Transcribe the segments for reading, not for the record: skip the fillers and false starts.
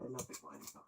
Lapit mo kayo dito.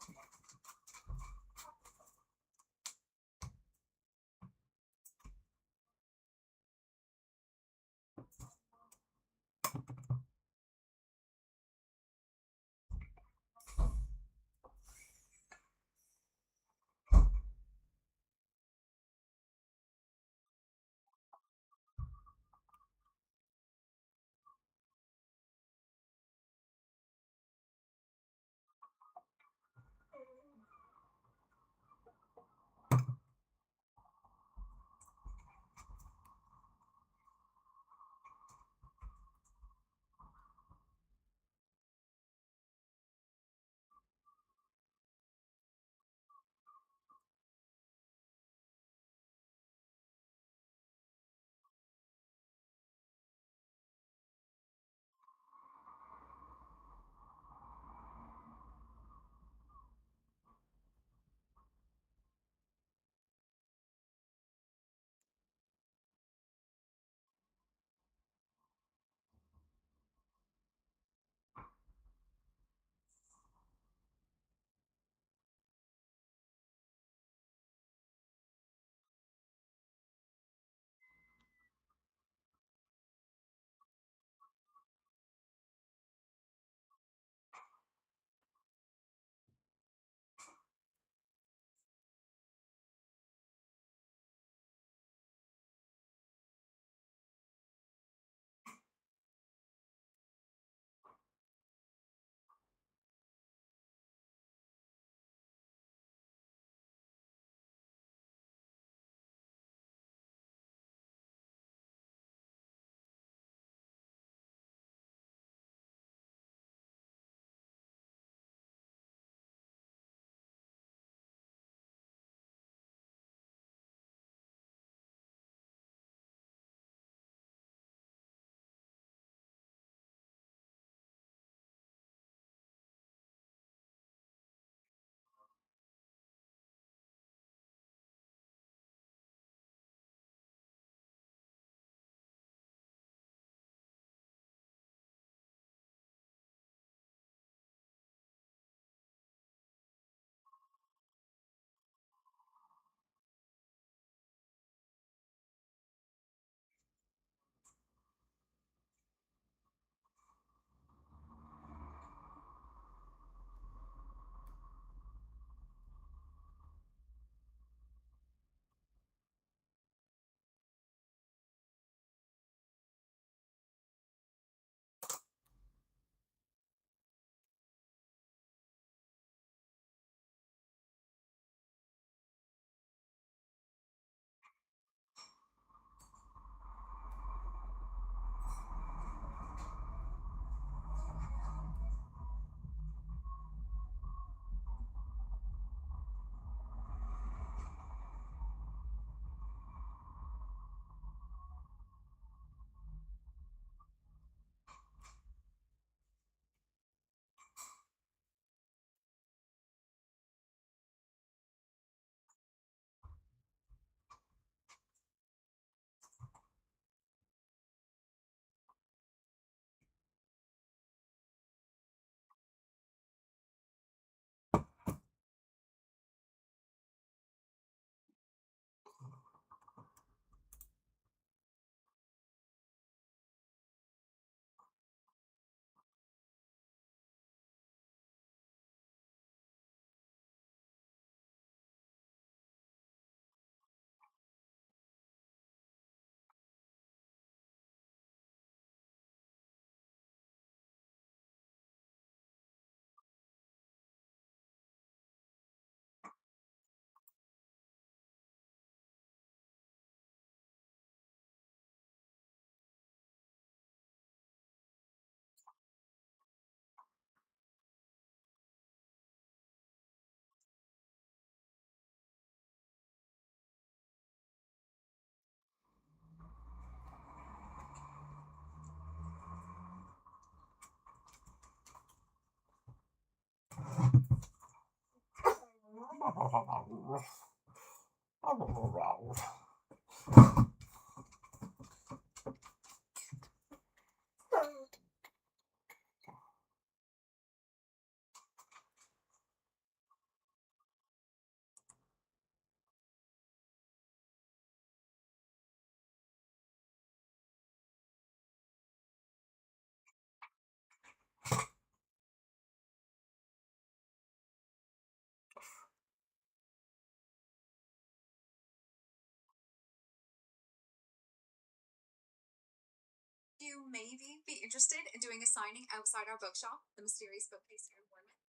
maybe be interested in doing a signing outside our bookshop, the mysterious bookcase here in Bournemouth.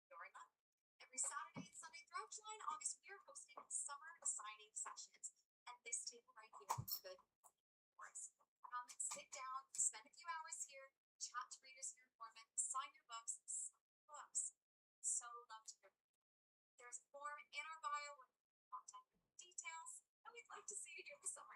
You're not. Every Saturday and Sunday throughout July and August, we are hosting summer signing sessions. And this table right here could for us. Come and sit down, spend a few hours here, chat to readers here in Bournemouth, sign your books, So love to hear from you. There's a form in our bio with contact details, and we'd love to see you here this summer.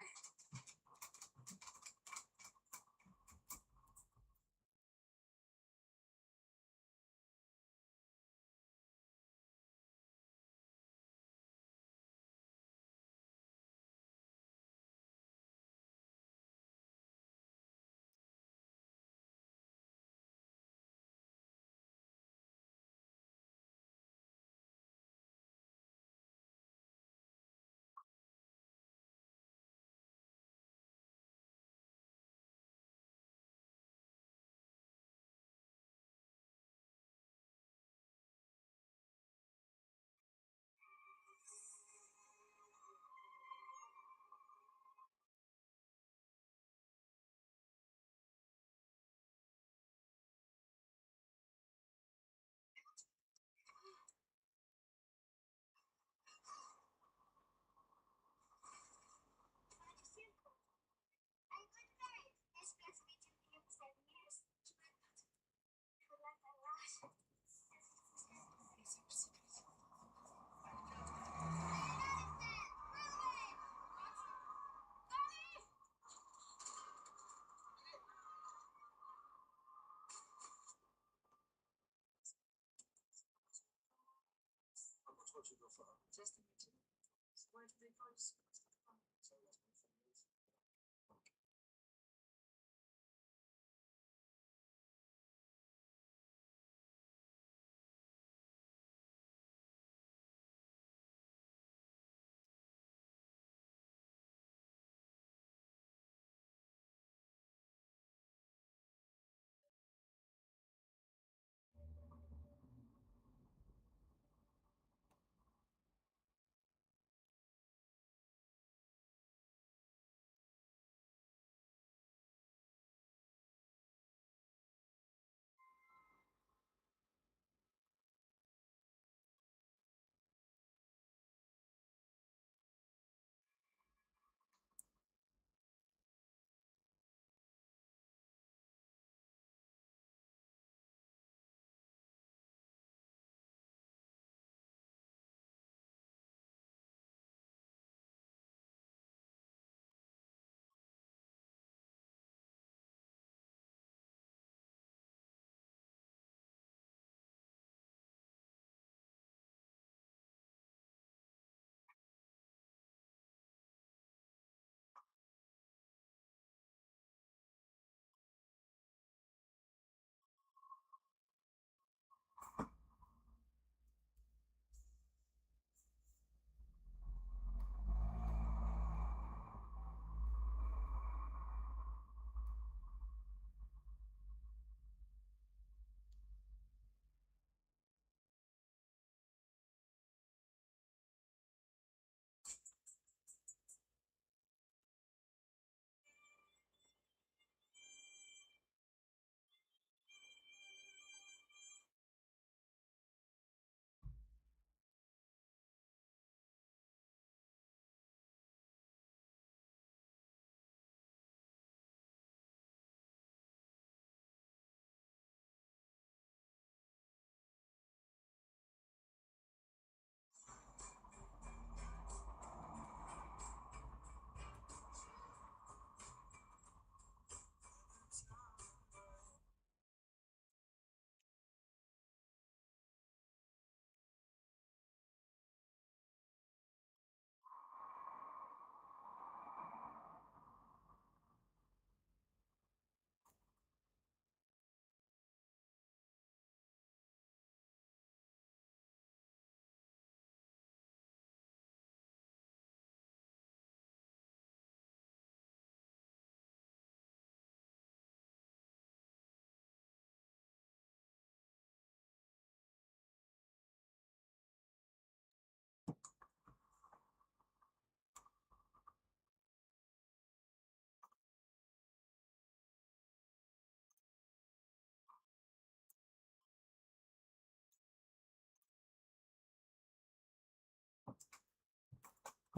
What you go for? Just to meet you. Why did they first?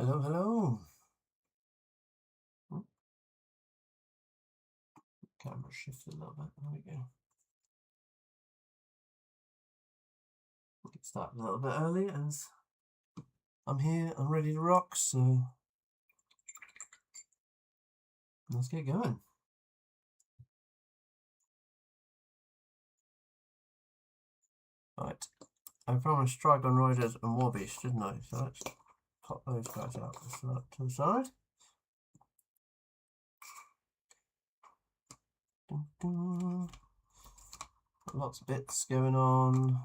Hello, hello. Camera shifted a little bit. There we go. Get started a little bit early as I'm here, I'm ready to rock, so let's get going. Right, I promised Styrons Riders and Warbeast, didn't I? So let's pop those guys out to the side. Dun, dun. Lots of bits going on.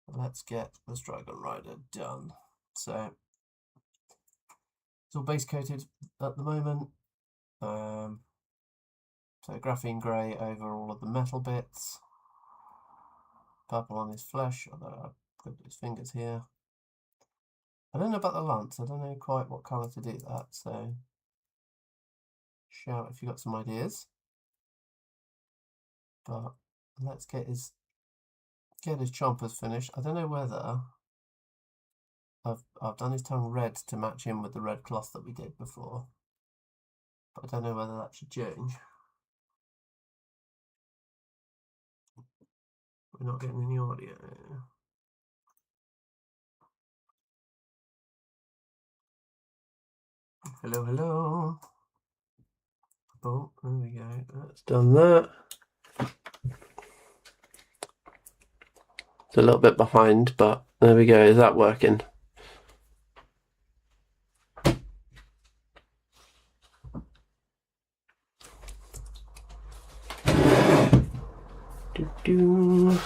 Let's get the Styrons Rider done. So it's all base coated at the moment. So graphene grey over all of the metal bits. Purple on his flesh, although I've got his fingers here. I don't know about the lance, I don't know quite what colour to do that, so shout if you've got some ideas. But let's get his chompers finished. I don't know whether I've done his tongue red to match in with the red cloth that we did before. But I don't know whether that should change. We're not getting any audio. Hello, hello. Oh, there we go. That's done that. It's a little bit behind, but there we go. Is that working? Do-do.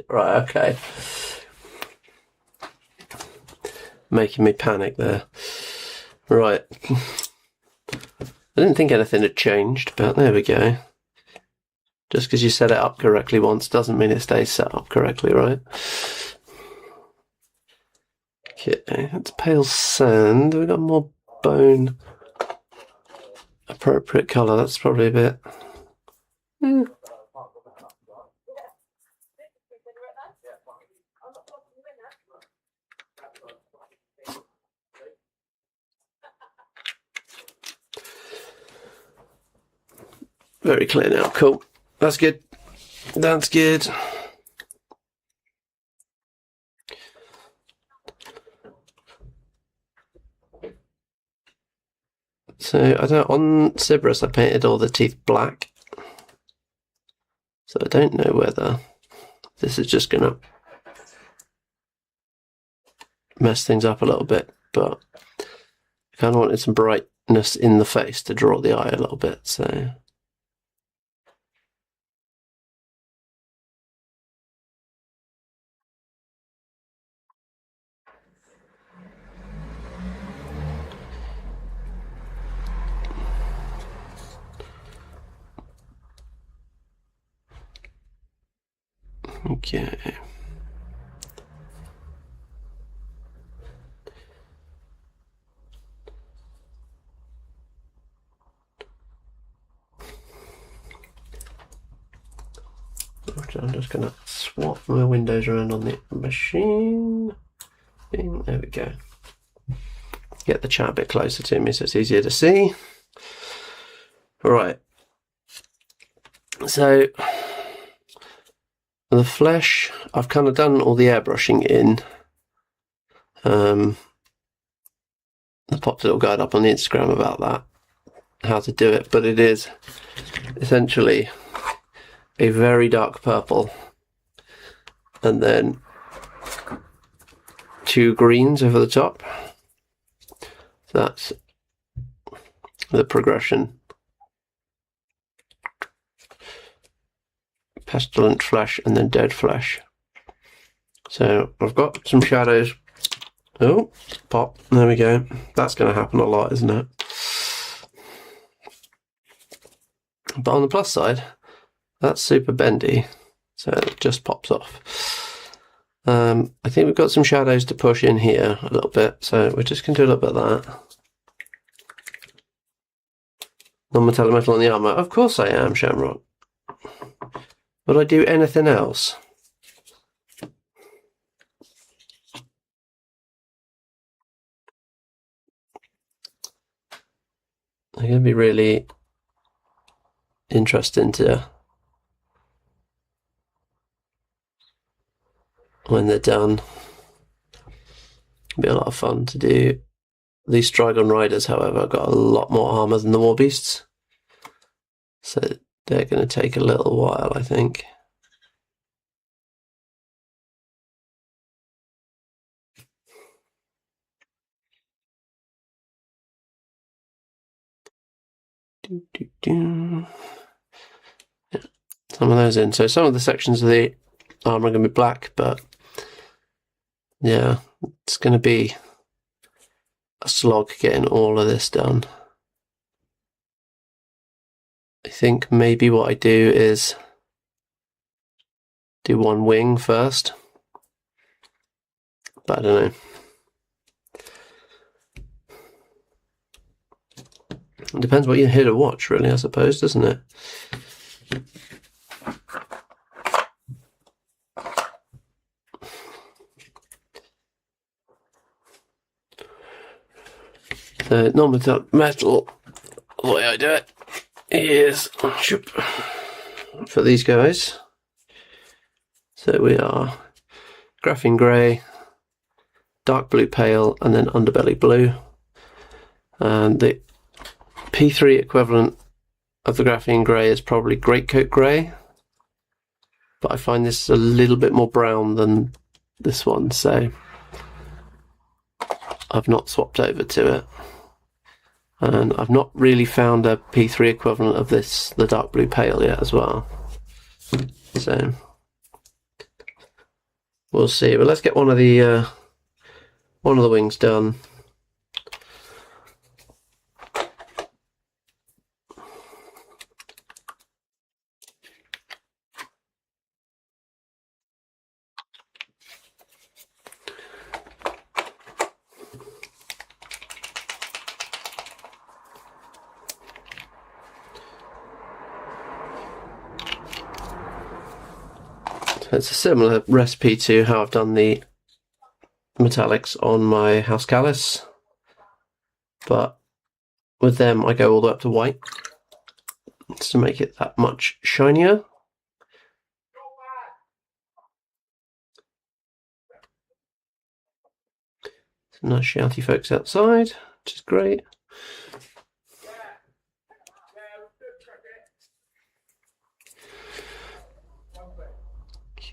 Right, okay. Making me panic there. Right. I didn't think anything had changed, but there we go. Just because you set it up correctly once doesn't mean it stays set up correctly, right? Okay, that's pale sand. We've got more bone. Appropriate colour, that's probably a bit... Very clear now, cool. That's good. That's good. So, I don't, on Cerberus I painted all the teeth black. So I don't know whether this is just going to mess things up a little bit, but I kind of wanted some brightness in the face to draw the eye a little bit, so... Okay. I'm just going to swap my windows around on the machine. There we go. Get the chat a bit closer to me so it's easier to see. Right. So, the flesh, I've kind of done all the airbrushing in. I popped a little guide up on the Instagram about that, how to do it, but it is essentially a very dark purple and then 2 greens over the top. So that's the progression. Pestilent flesh and then dead flesh. So I've got some shadows. Oh, pop, there we go. That's going to happen a lot, isn't it? But on the plus side, that's super bendy, so it just pops off. I think we've got some shadows to push in here a little bit, so we're just going to do a little bit of that. Non-metallic metal on the armour. Of course I am, Shamrock. Would I do anything else? They're going to be really interesting to when they're done. It'll be a lot of fun to do. These Strygon Riders, however, got a lot more armour than the War Beasts, so they're going to take a little while, I think. Yeah, some of those in. So some of the sections of the armour are going to be black, but yeah, it's going to be a slog getting all of this done. I think maybe what I do is do one wing first, but I don't know. It depends what you're here to watch, really, I suppose, doesn't it? So, non-metallic metal, the way I do it is for these guys. So we are graphene grey, dark blue pale, and then underbelly blue. And the P3 equivalent of the graphene grey is probably greatcoat grey, but I find this a little bit more brown than this one, so I've not swapped over to it. And I've not really found a P3 equivalent of this, the dark blue pale, yet as well. So we'll see. But let's get one of the wings done. It's a similar recipe to how I've done the metallics on my House Callus, but with them I go all the way up to white just to make it that much shinier. Some nice shouty folks outside, which is great.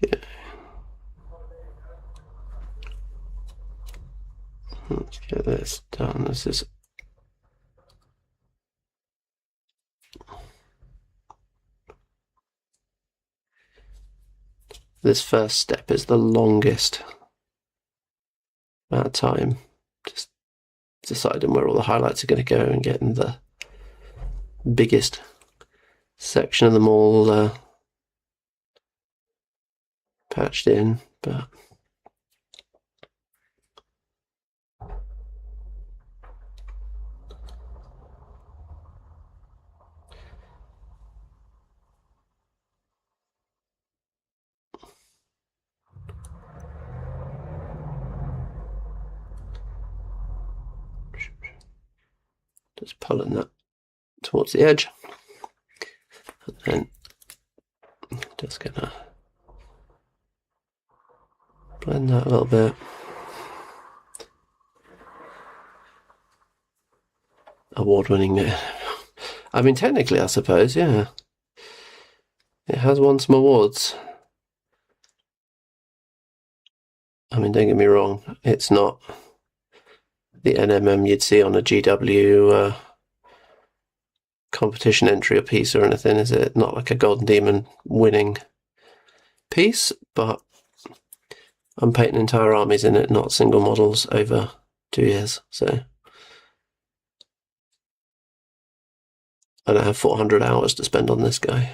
Okay. Let's get this done. This is this first step is the longest amount of time, just deciding where all the highlights are going to go and getting the biggest section of them all patched in, but just pulling that towards the edge, and then just gonna blend that a little bit. Award-winning. I mean, technically, I suppose, yeah, it has won some awards. I mean, don't get me wrong, it's not the NMM you'd see on a GW competition entry or piece or anything, is it? Not like a Golden Demon winning piece, but I'm painting entire armies in it, not single models over 2 years, so I don't have 400 hours to spend on this guy.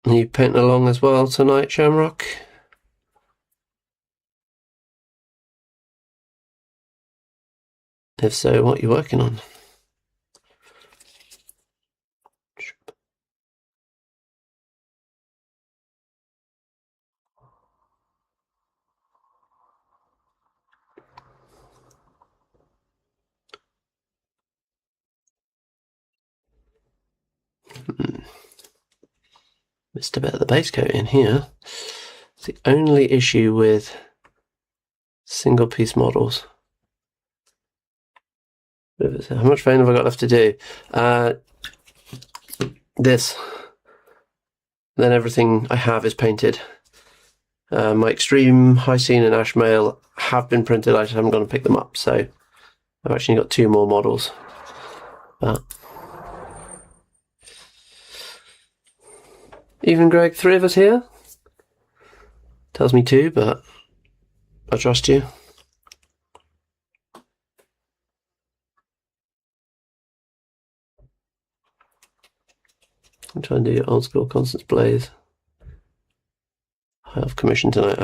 Are you painting along as well tonight, Shamrock? If so, what are you working on? Missed a bit of the base coat in here. It's the only issue with single piece models. How much Fane have I got left to do? This. Then everything I have is painted. My Extreme, High Scene and Ash Mail have been printed. I just haven't gone to pick them up, so I've actually got 2 more models. But even Greg, 3 of us here? Tells me 2, but I trust you. I'm trying to do old school Constance Blaze. I have commission tonight.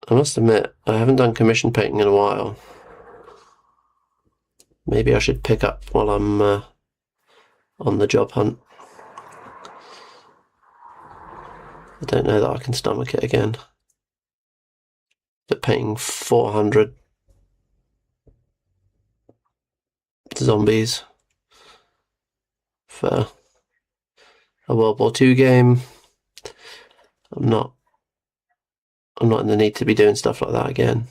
I must admit, I haven't done commission painting in a while. Maybe I should pick up while I'm on the job hunt. I don't know that I can stomach it again. But painting 400 zombies for a World War II game, I'm not in the need to be doing stuff like that again.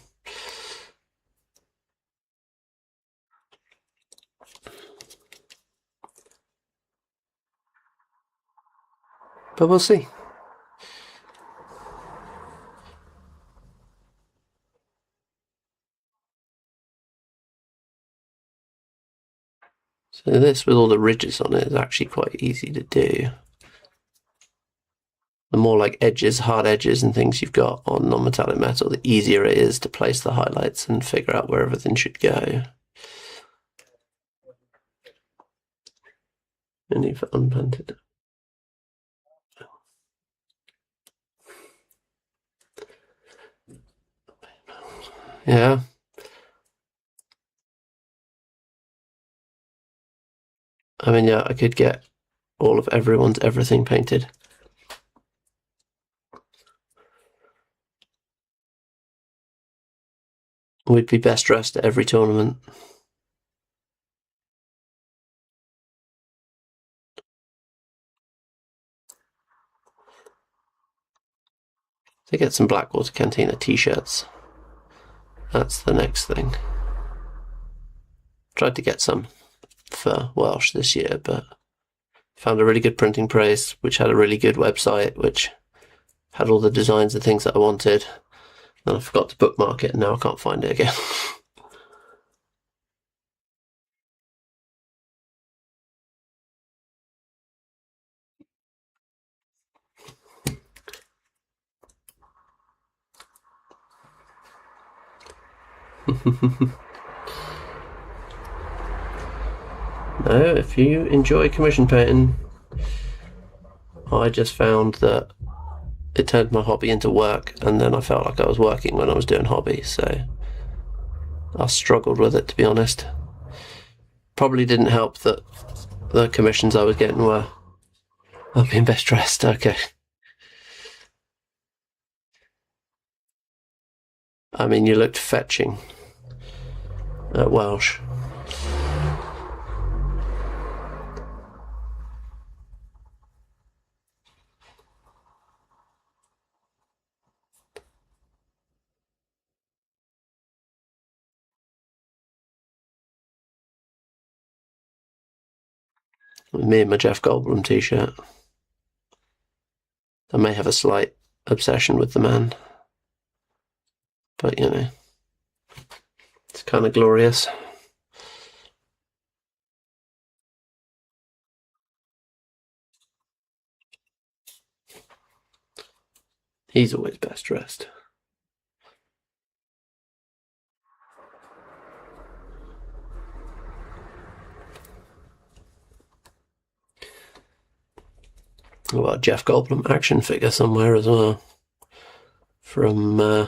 But we'll see. So this with all the ridges on it is actually quite easy to do. The more like edges, hard edges and things you've got on non-metallic metal, the easier it is to place the highlights and figure out where everything should go. Only for unpainted. Yeah. I mean, yeah, I could get all of everyone's everything painted. We'd be best dressed at every tournament. To get some Blackwater Cantina t-shirts. That's the next thing. Tried to get some for Welsh this year, but found a really good printing press, which had a really good website, which had all the designs and things that I wanted. And I forgot to bookmark it, and now I can't find it again. No, if you enjoy commission painting, I just found that it turned my hobby into work, and then I felt like I was working when I was doing hobby, so I struggled with it, to be honest. Probably didn't help that the commissions I was getting were I'm being best dressed. Okay. I mean, you looked fetching at Welsh. Me and my Jeff Goldblum t-shirt. I may have a slight obsession with the man, but you know, it's kind of glorious. He's always best dressed. I've got a Jeff Goldblum action figure somewhere as well from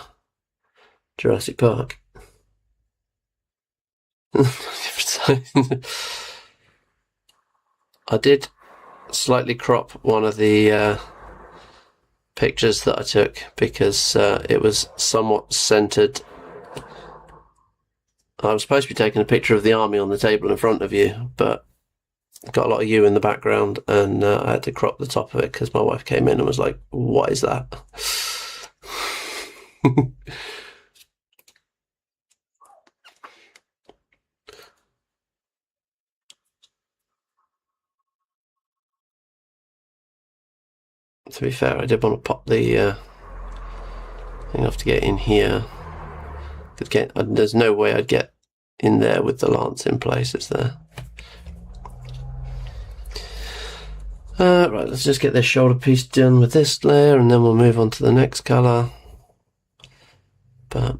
Jurassic Park. I did slightly crop one of the pictures that I took because it was somewhat centered. I was supposed to be taking a picture of the army on the table in front of you, but got a lot of you in the background, and I had to crop the top of it because my wife came in and was like, "What is that?" To be fair, I did want to pop the thing off to get in here. There's no way I'd get in there with the lance in place, is there? Right, let's just get this shoulder piece done with this layer, and then we'll move on to the next colour. But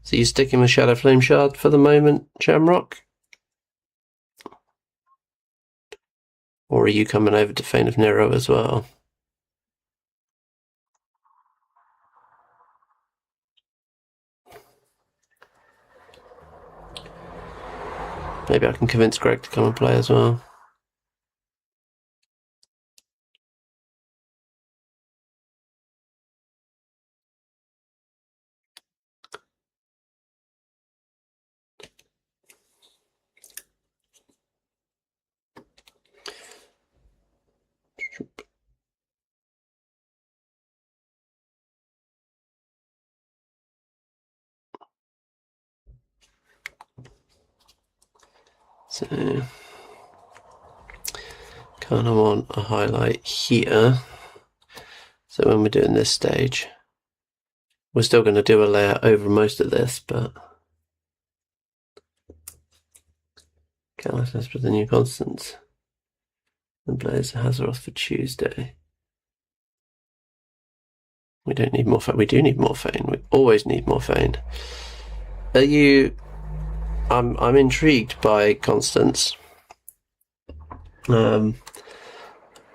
so you're sticking with Shadow Flame Shard for the moment, Shamrock? Or are you coming over to Fane of Nyrro as well? Maybe I can convince Greg to come and play as well. So, kind of want a highlight here. So when we're doing this stage, we're still going to do a layer over most of this, but Callitus with the new constants. And Blaze Hazaroth for Tuesday. We don't need more Fane. We do need more Fane. We always need more Fane. Are you... I'm intrigued by constants. I'm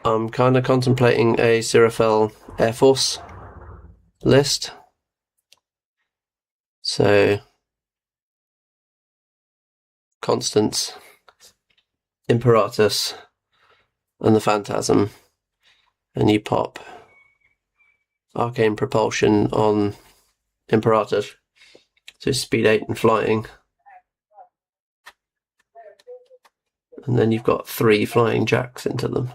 kind of contemplating a Seraphel Air Force list. So, Constants, Imperatus, and the Phantasm, and you pop Arcane Propulsion on Imperatus, so speed 8 and flying. And then you've got 3 flying jacks into them.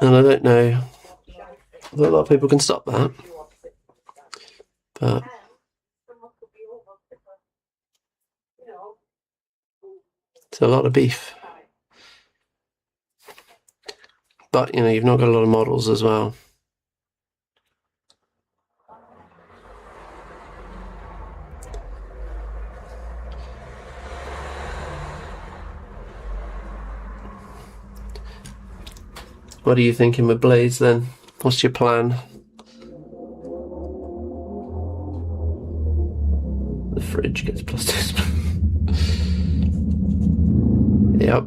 And I don't know that a lot of people can stop that, but it's a lot of beef. But, you know, you've not got a lot of models as well. What are you thinking with Blaze then? What's your plan? The fridge gets +2. Yep.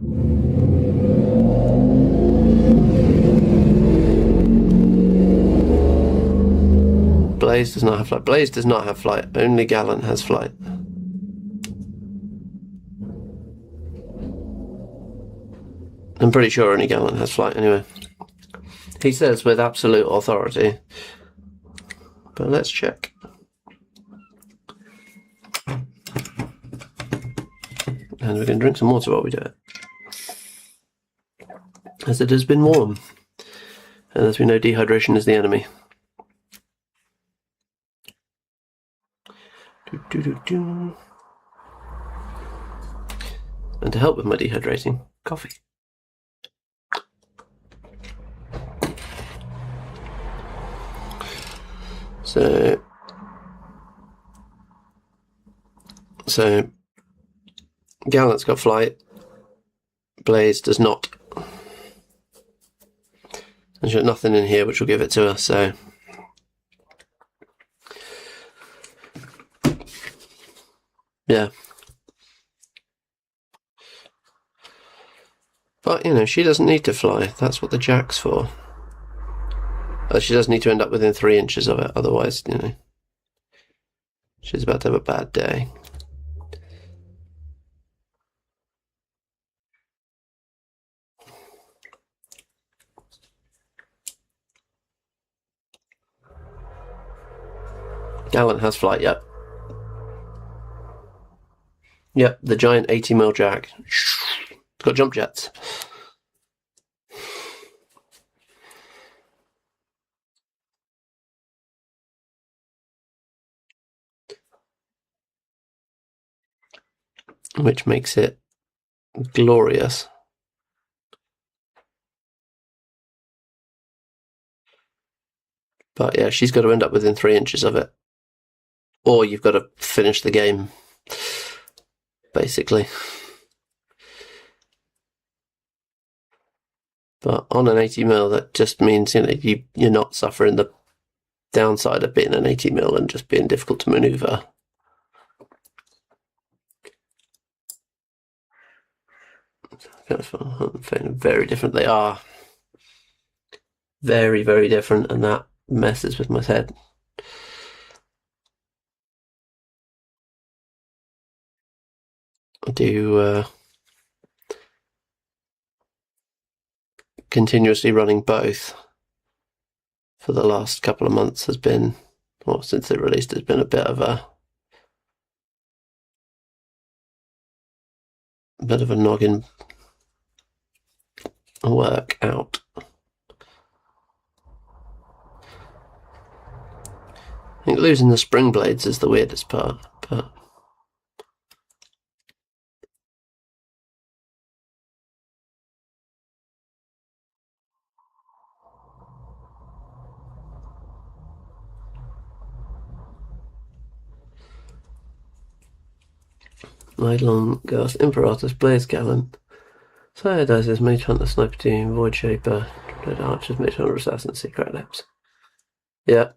Blaze does not have flight. Blaze does not have flight. Only Gallant has flight. I'm pretty sure only Gallant has flight anyway. He says with absolute authority. But let's check. And we can drink some water while we do it. As it has been warm. And as we know, dehydration is the enemy. And to help with my dehydrating, coffee. So Gallant's got flight, Blaze does not. There's nothing in here which will give it to her, so yeah. But, you know, she doesn't need to fly. That's what the jack's for. She does need to end up within 3 inches of it, otherwise, you know, she's about to have a bad day. Alan has flight, yep. Yep, the giant 80mm jack. It's got jump jets. Which makes it glorious. But yeah, she's got to end up within 3 inches of it. Or you've got to finish the game, basically. But on an 80mm, that just means, you know, you're not suffering the downside of being an 80mm and just being difficult to maneuver. Very different. They are very, very different, and that messes with my head. I do continuously running both for the last couple of months has been, well, since they released, has been a bit of a noggin work out. I think losing the spring blades is the weirdest part, but Nylon Gas Imperatus Blaze Gallant. Cyanidizes Mage Hunter Sniper Team, Void Shaper, Red Archers, Mage Hunter Assassin, Secret Lips. Yeah.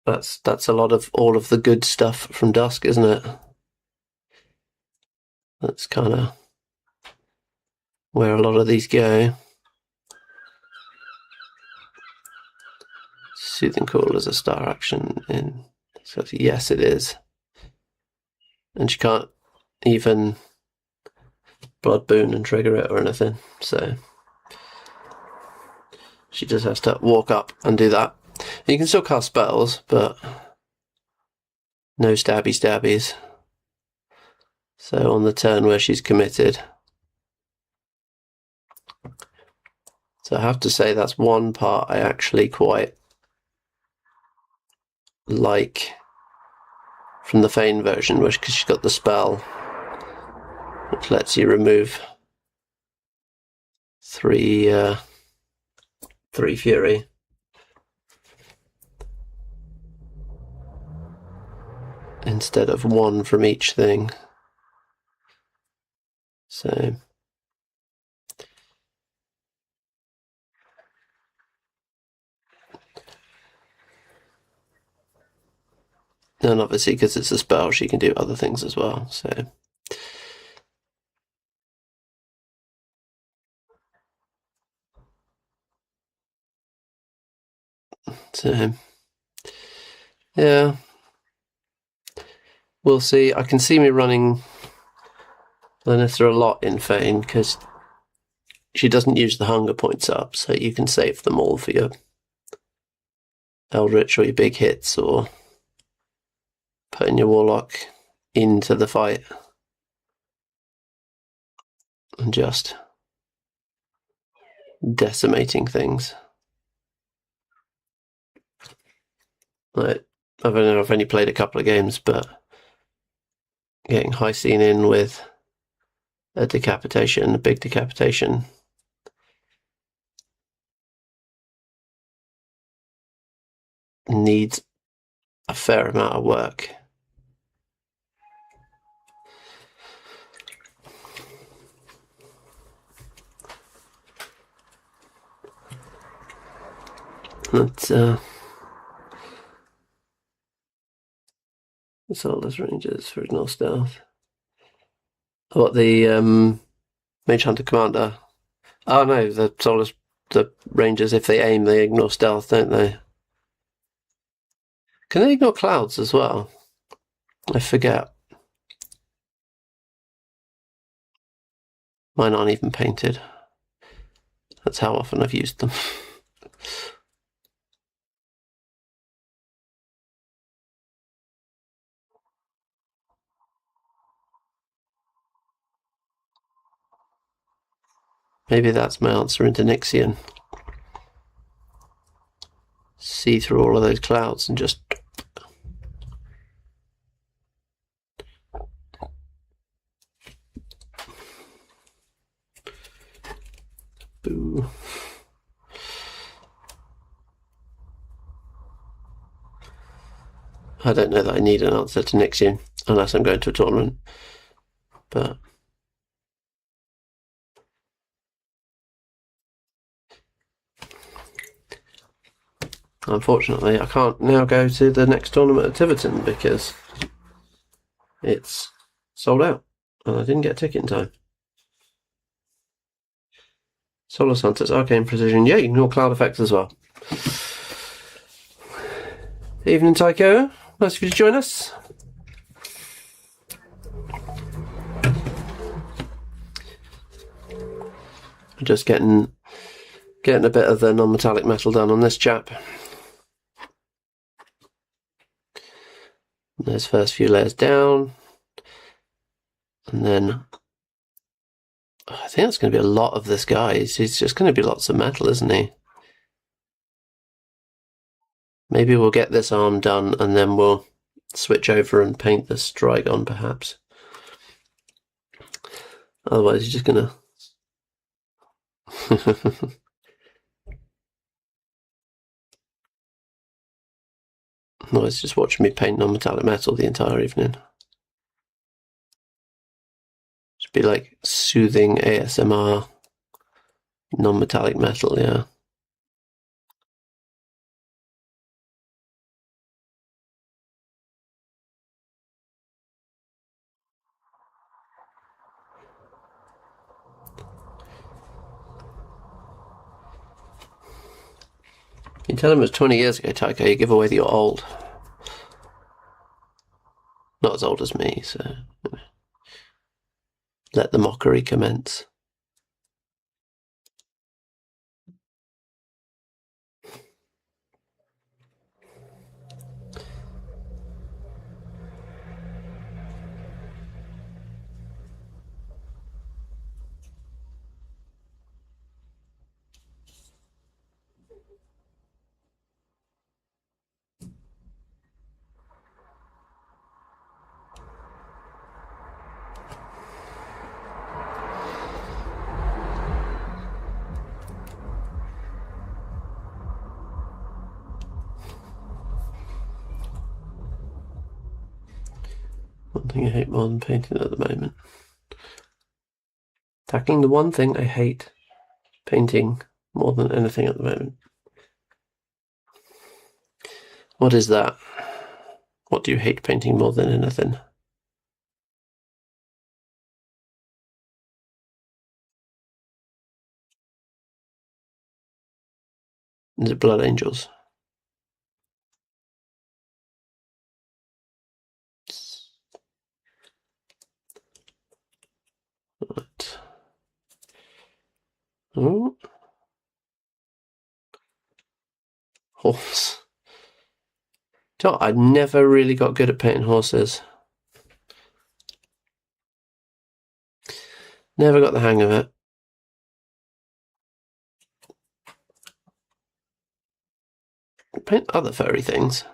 That's a lot of all of the good stuff from Dusk, isn't it? That's kind of where a lot of these go. Soothing Call is a star action in. So yes, it is. And she can't even Blood Boon and trigger it or anything. So she just has to walk up and do that. You can still cast spells, but no stabbies. So on the turn where she's committed. So I have to say that's one part I actually quite like from the Fane version, because she's got the spell which lets you remove 3 Fury. Instead of 1 from each thing. So and obviously because it's a spell she can do other things as well, so yeah, we'll see. I can see me running Lannister a lot in Fane because she doesn't use the hunger points up, so you can save them all for your Eldritch or your big hits, or putting your Warlock into the fight and just decimating things. Like, I don't know, I've only played a couple of games, but getting high scene in with a decapitation, a big decapitation, needs a fair amount of work. That's Soulless Rangers for Ignore Stealth. What, the Mage Hunter Commander? Oh no, the Rangers, if they aim, they ignore stealth, don't they? Can they ignore clouds as well? I forget. Mine aren't even painted. That's how often I've used them. Maybe that's my answer into Nixian. See through all of those clouds and just... Boo. I don't know that I need an answer to Nixian unless I'm going to a tournament. But... unfortunately, I can't now go to the next tournament at Tiverton because it's sold out and I didn't get a ticket in time. Solar Hunters, Arcane Precision. Yeah, you can ignore cloud effects as well. Evening, Tycho. Nice of you to join us. I'm just getting a bit of the non-metallic metal done on this chap. Those first few layers down, and then I think that's going to be a lot of this guy. He's just going to be lots of metal, isn't he? Maybe we'll get this arm done and then we'll switch over and paint the Strygon perhaps. Otherwise you're just going to... Otherwise just watching me paint non-metallic metal the entire evening. Should be like soothing ASMR non-metallic metal, yeah. You tell him it was 20 years ago, Tycho, you give away that you're old. Not as old as me, so let the mockery commence. One thing I hate more than painting at the moment. Tackling the one thing I hate painting more than anything at the moment. What is that? What do you hate painting more than anything? Is it Blood Angels? Right. Oh. Horse. I never really got good at painting horses. Never got the hang of it. Paint other furry things.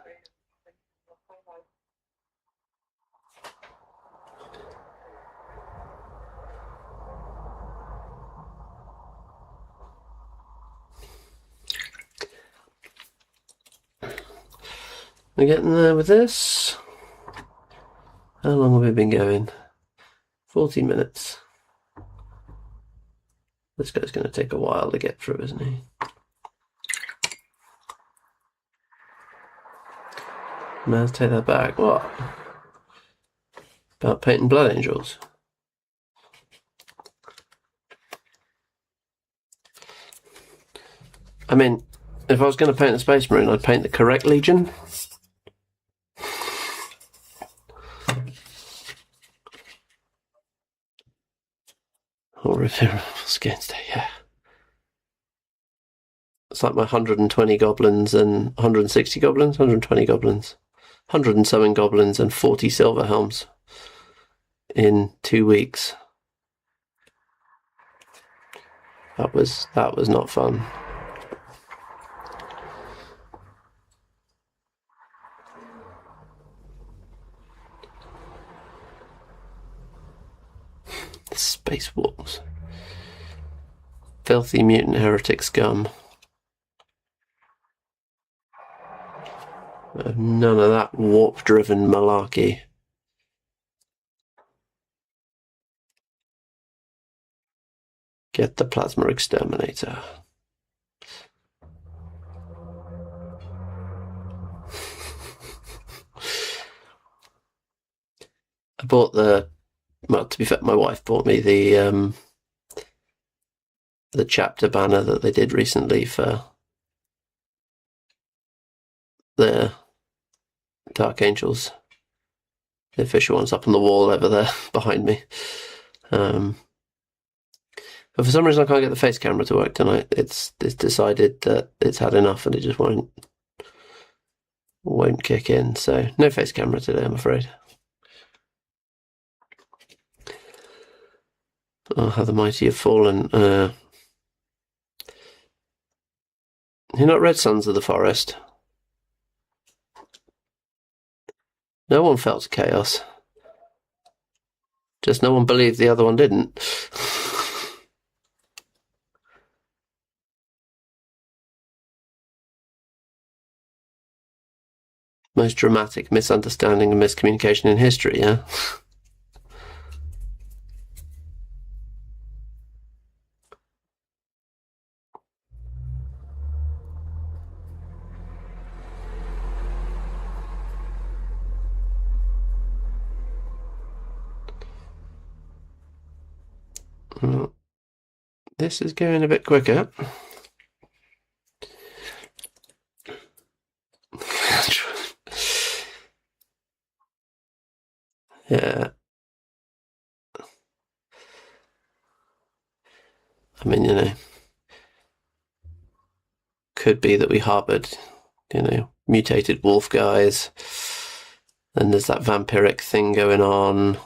We're getting there with this. How long have we been going? 40 minutes. This guy's going to take a while to get through, isn't he? Mazz, take that back. What? About painting Blood Angels? I mean, if I was going to paint a Space Marine, I'd paint the correct Legion. Or Rivera's against it, yeah. It's like my 120 goblins and 160 goblins, 120 goblins, 100 and something goblins and 40 silver helms in 2 weeks. That was not fun. Space Wolves. Filthy mutant heretic scum. None of that warp-driven malarkey. Get the Plasma Exterminator. I bought the... Well, to be fair, my wife bought me the chapter banner that they did recently for the Dark Angels. The official one's up on the wall over there behind me. But for some reason I can't get the face camera to work tonight. It's decided that it's had enough and it just won't kick in. So no face camera today, I'm afraid. Oh, how the mighty have fallen. You're not read Sons of the Forest? No one felt chaos. Just no one believed the other one didn't. Most dramatic misunderstanding and miscommunication in history, yeah? This is going a bit quicker. Yeah. I mean, you know, could be that we harboured, you know, mutated wolf guys. And there's that vampiric thing going on.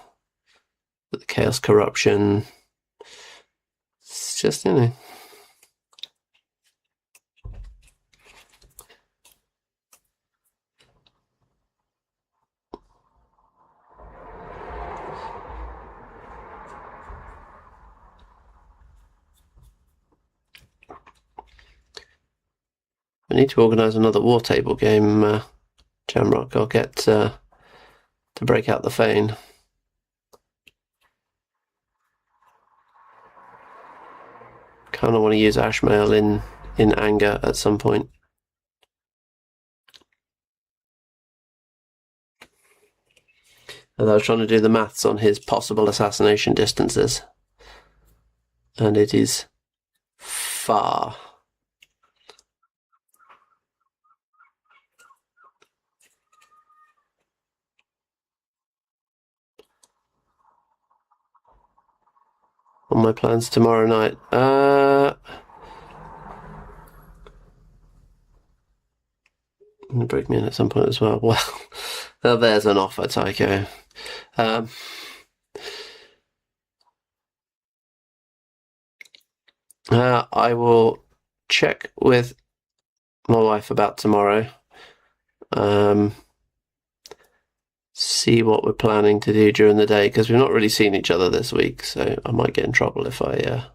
The chaos corruption. It's just, you know. We need to organise another war table game, Jamrock. I'll get to break out the Fane. Kind of want to use Ashmail in anger at some point. And I was trying to do the maths on his possible assassination distances. And it is far. On my plans tomorrow night. Break me in at some point as well. Well, there's an offer, Tycho. I will check with my wife about tomorrow. See what we're planning to do during the day, because we've not really seen each other this week, so I might get in trouble if I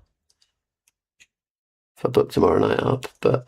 book tomorrow night up, but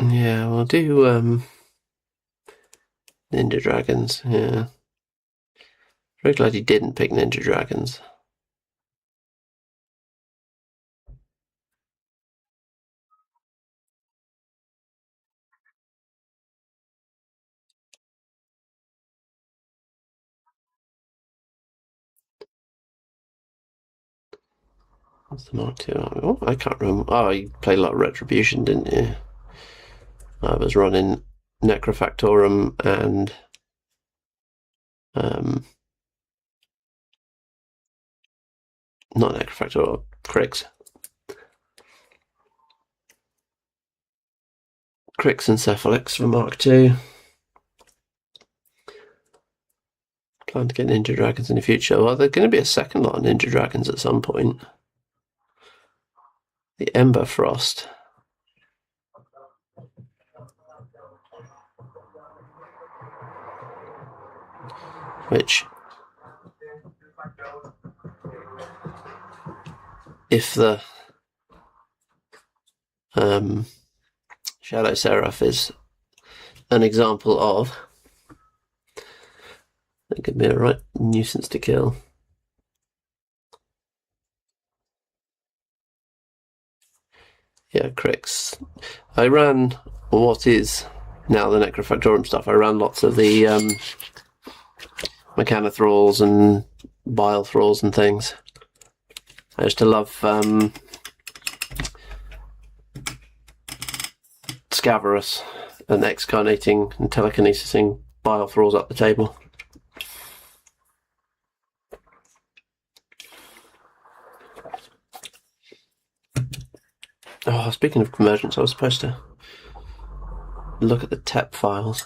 Yeah, we'll do Ninja Dragons. Yeah, very glad you didn't pick Ninja Dragons. What's the Mark II? Oh, I can't remember. Oh, you played a lot of Retribution, didn't you? I was running Necrofactorum and not Necrofactorum, Crix. Crix and Cephalix for Mark II. Plan to get Ninja Dragons in the future. Well, there's going to be a second lot of Ninja Dragons at some point. The Ember Frost. Which, if the Shadow Seraph is an example of, it could be a right nuisance to kill. Yeah, Crix. I ran what is now the Necrofactorum stuff. I ran lots of the Mechana Thralls and Bile Thralls and things. I used to love Scavarus and excarnating and telekinesising Bile Thralls up the table. Oh, speaking of convergence, I was supposed to look at the TEP files.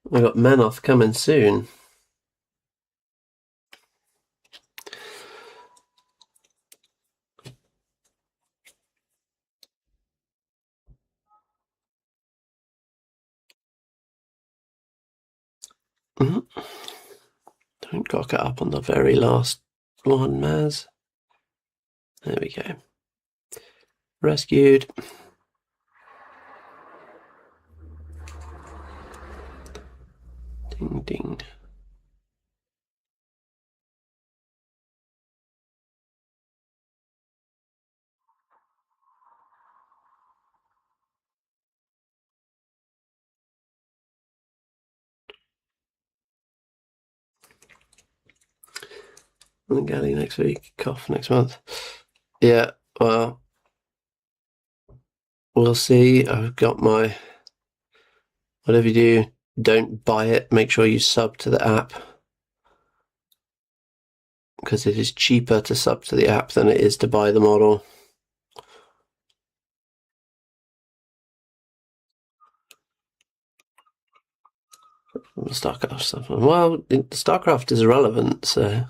We've got Menoth coming soon. Don't cock it up on the very last one, Mazz. There we go. Rescued. Ding, ding. Galley next week, cough next month. Yeah, well, we'll see. I've got my, whatever you do, don't buy it. Make sure you sub to the app, because it is cheaper to sub to the app than it is to buy the model. StarCraft stuff. Well, StarCraft is irrelevant, so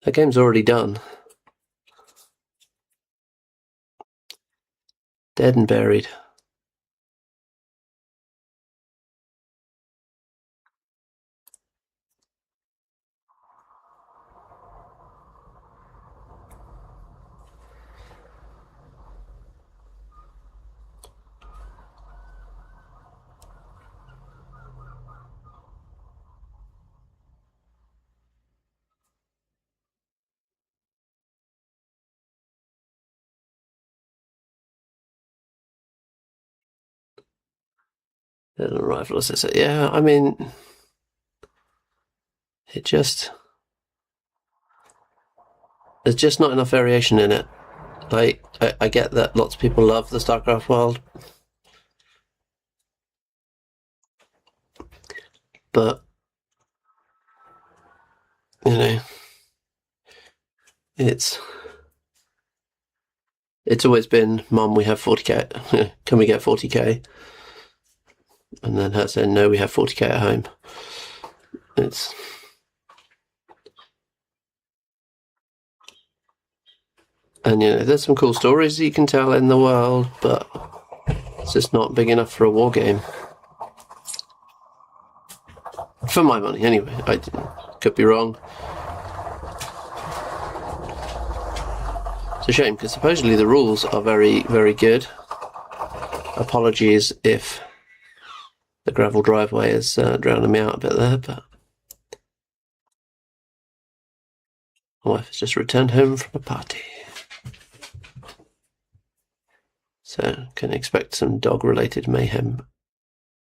that game's already done. Dead and buried. Dead and rifle assist. Yeah, I mean, there's just not enough variation in it. Like, I get that lots of people love the StarCraft world, but, you know, it's always been, Mum, we have 40k, can we get 40k? And then her saying, no, we have 40k at home. And, you know, there's some cool stories you can tell in the world, but it's just not big enough for a war game. For my money, anyway. I could be wrong. It's a shame, because supposedly the rules are very, very good. Apologies if the gravel driveway is drowning me out a bit there, but my wife has just returned home from a party. So, can expect some dog-related mayhem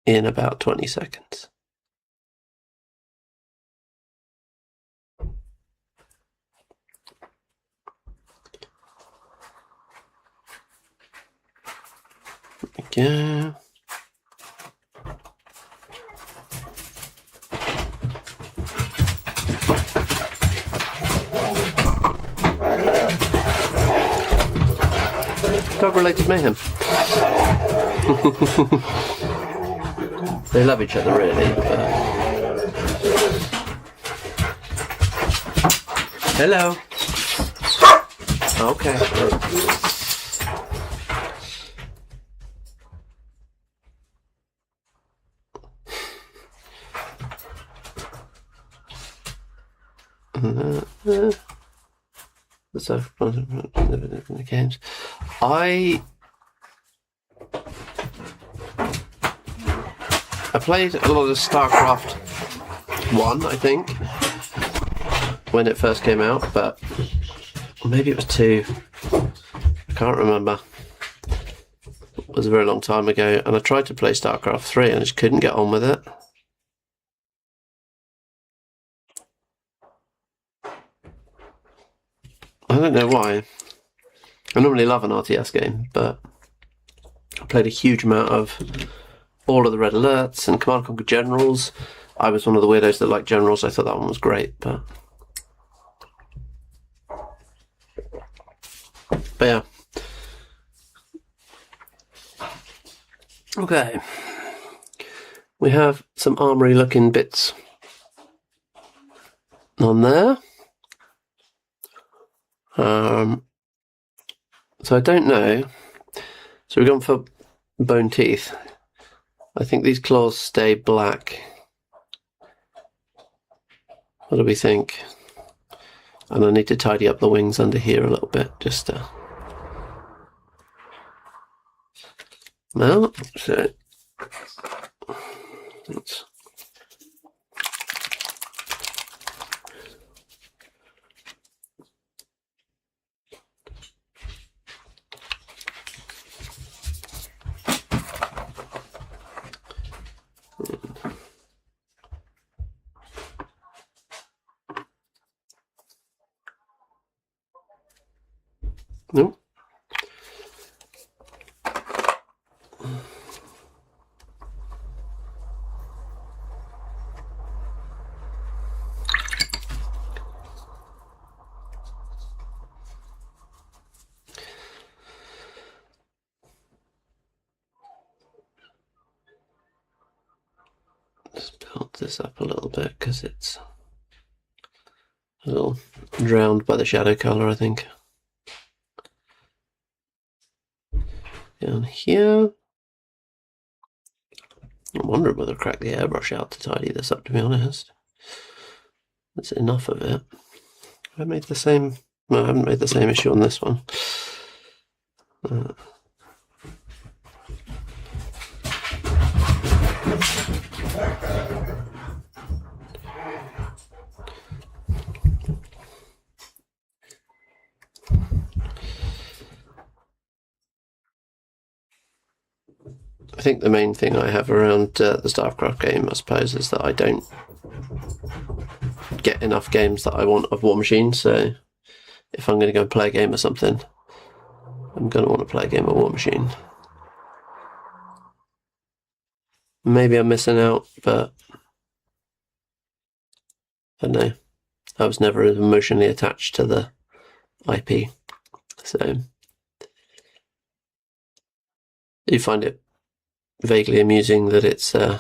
in about 20 seconds. There we go. Dog-related mayhem. They love each other, really. But... Hello. Okay. So, the games. I played a lot of StarCraft 1, I think, when it first came out, but maybe it was 2. I can't remember. It was a very long time ago, and I tried to play StarCraft 3 and I just couldn't get on with it. I don't know why. I normally love an RTS game, but I played a huge amount of all of the Red Alerts and Command & Conquer Generals. I was one of the weirdos that liked Generals. I thought that one was great, but yeah. Okay. We have some armory looking bits on there. So I don't know. So we've gone for bone teeth. I think these claws stay black. What do we think? And I need to tidy up the wings under here a little bit, just to... Well, so... Let's... Nope. Just build this up a little bit because it's a little drowned by the shadow color, I think. Down here. I'm wondering whether to crack the airbrush out to tidy this up, to be honest. That's enough of it. Have I made the same? No, I haven't made the same issue on this one. I think the main thing I have around the StarCraft game, I suppose, is that I don't get enough games that I want of Warmachine, so if I'm going to go and play a game or something, I'm going to want to play a game of Warmachine. Maybe I'm missing out, but I don't know. I was never emotionally attached to the IP, so you find it vaguely amusing that it's an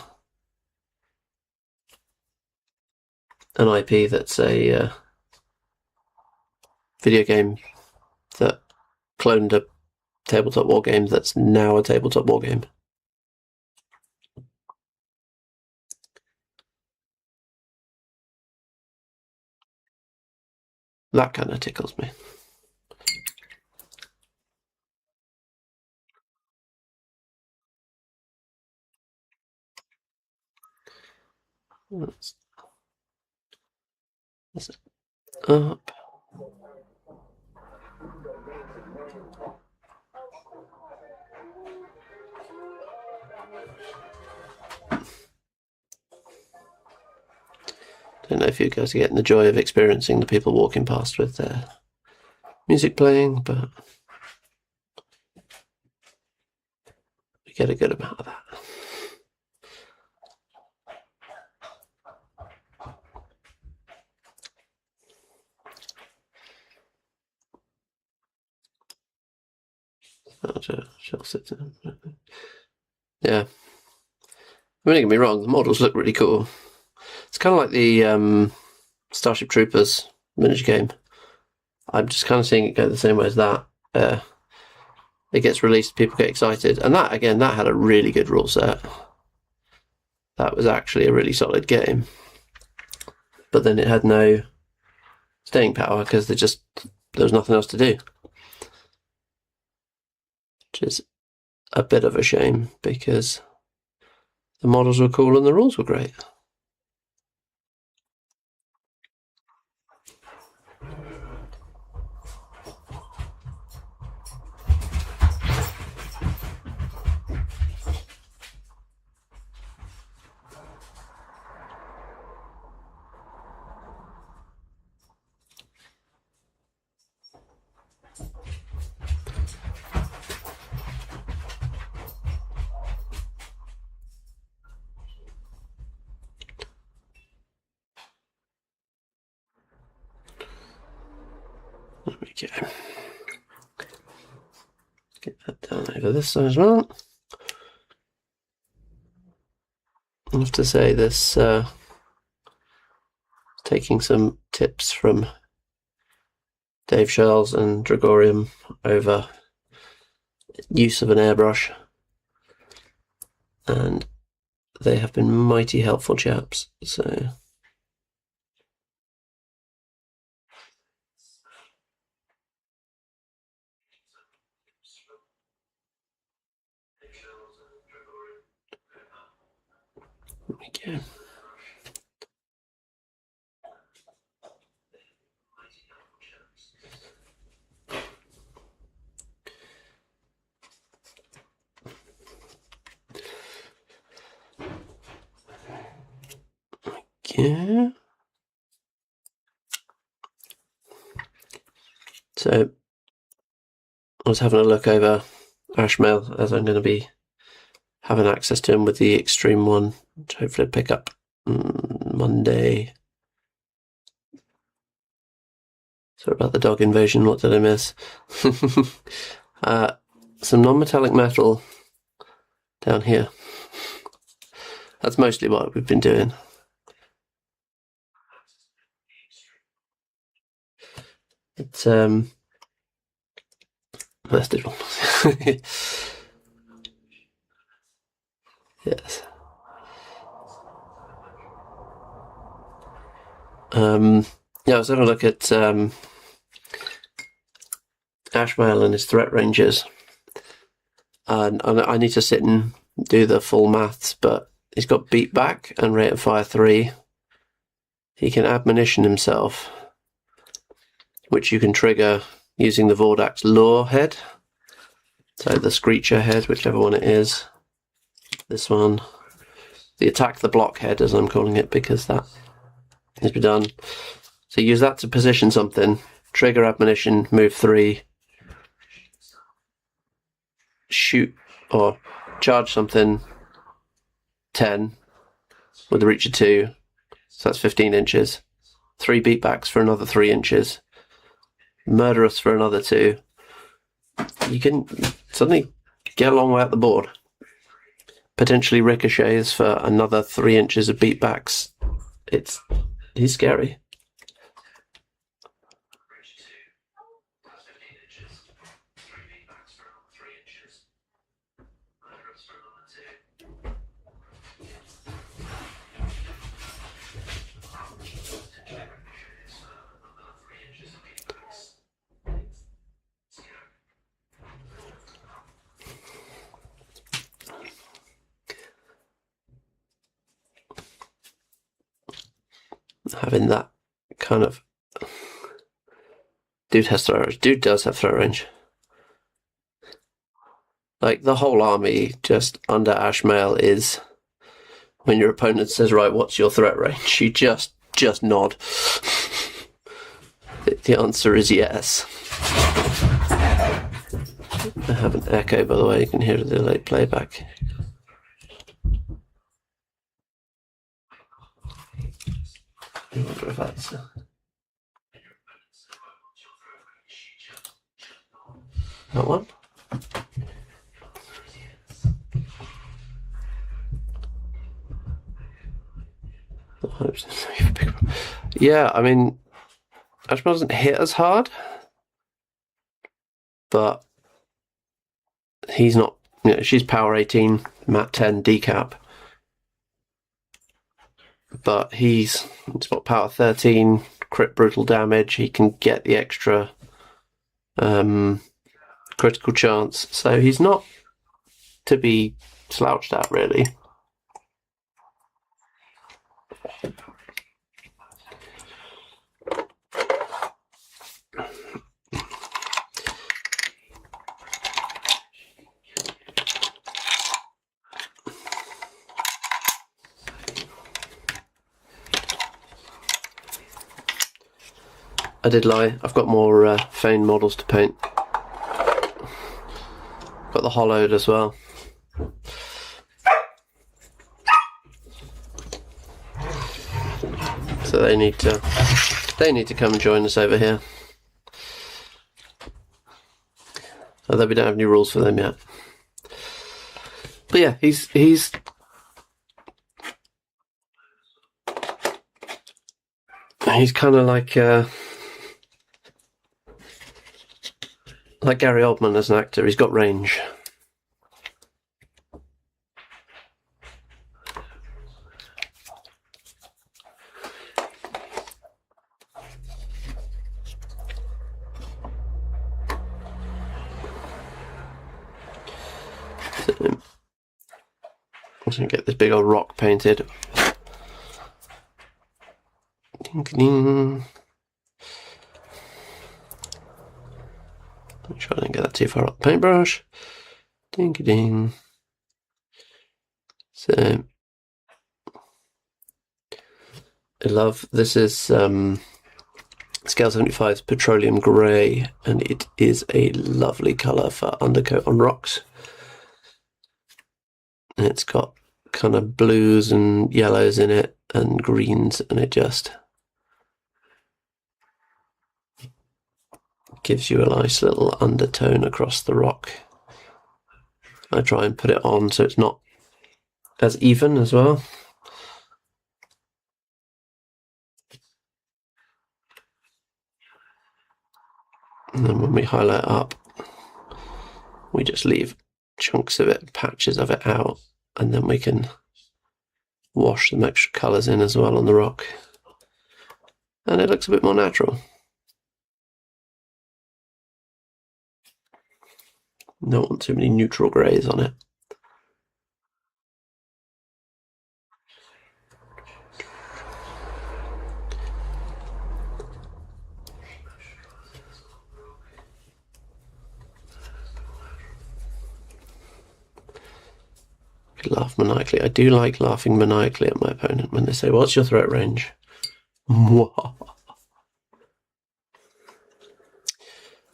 IP that's a video game that cloned a tabletop war game that's now a tabletop war game. That kind of tickles me. That's up. Don't know if you guys are getting the joy of experiencing the people walking past with their music playing, but we get a good amount of that. Shall sit down. Yeah. I mean, don't get me wrong, the models look really cool. It's kind of like the Starship Troopers miniature game. I'm just kind of seeing it go the same way as that. It gets released, people get excited. And that, again, that had a really good rule set. That was actually a really solid game. But then it had no staying power because there was nothing else to do. Which is a bit of a shame because the models were cool and the rules were great. There we go. Get that down over this side as well. I have to say this, taking some tips from Dave Charles and Dragorium over use of an airbrush, and they have been mighty helpful chaps. So there we go. Yeah. So I was having a look over Ashmail as I'm going to be having access to him with the Extreme one, which hopefully I'll pick up Monday. Sorry about the dog invasion, what did I miss? Some non-metallic metal down here. That's mostly what we've been doing. It's that's this one. Yes. Yeah, I was having a look at Ashmail and his threat ranges, and I need to sit and do the full maths, but he's got beat back and rate of fire 3. He can admonition himself, which you can trigger using the Vordaks lure head. So the Screecher head, whichever one it is. This one. The attack the block head, as I'm calling it, because that has been done. So use that to position something, trigger admonition, move 3, shoot or charge something 10 with a reach of 2. So that's 15 inches. 3 beatbacks for another 3 inches. Murderous for another 2. You can suddenly get a long way up the board. Potentially ricochets for another 3 inches of beatbacks. He's scary. having that kind of... Dude has throw range. Dude does have throw range. Like, the whole army just under Ashmail is... When your opponent says, right, what's your threat range? You just nod. The answer is yes. I have an echo, by the way. You can hear the late playback. I wonder if that's... that one? Yeah, I mean, Ashmail doesn't hit as hard, but he's not, you know, she's power 18, mat 10, decap, but he's got power 13, crit brutal damage, he can get the extra critical chance, so he's not to be slouched at, really. I did lie, I've got more Fane models to paint. Got the hollowed as well. So they need to come and join us over here. Although we don't have any rules for them yet. But yeah, he's kind of like Gary Oldman as an actor. He's got range. I'm just going to get this big old rock painted. Ding, ding. Make sure I didn't get that too far up the paintbrush. Ding, ding. So, I love, this is Scale 75's Petroleum Grey, and it is a lovely colour for undercoat on rocks. And it's got kind of blues and yellows in it and greens, and it just gives you a nice little undertone across the rock. I try and put it on so it's not as even as well. And then when we highlight up, we just leave chunks of it, patches of it out, and then we can wash some extra colours in as well on the rock. And it looks a bit more natural. Don't want too many neutral greys on it. Laugh maniacally. I do like laughing maniacally at my opponent when they say, what's your threat range?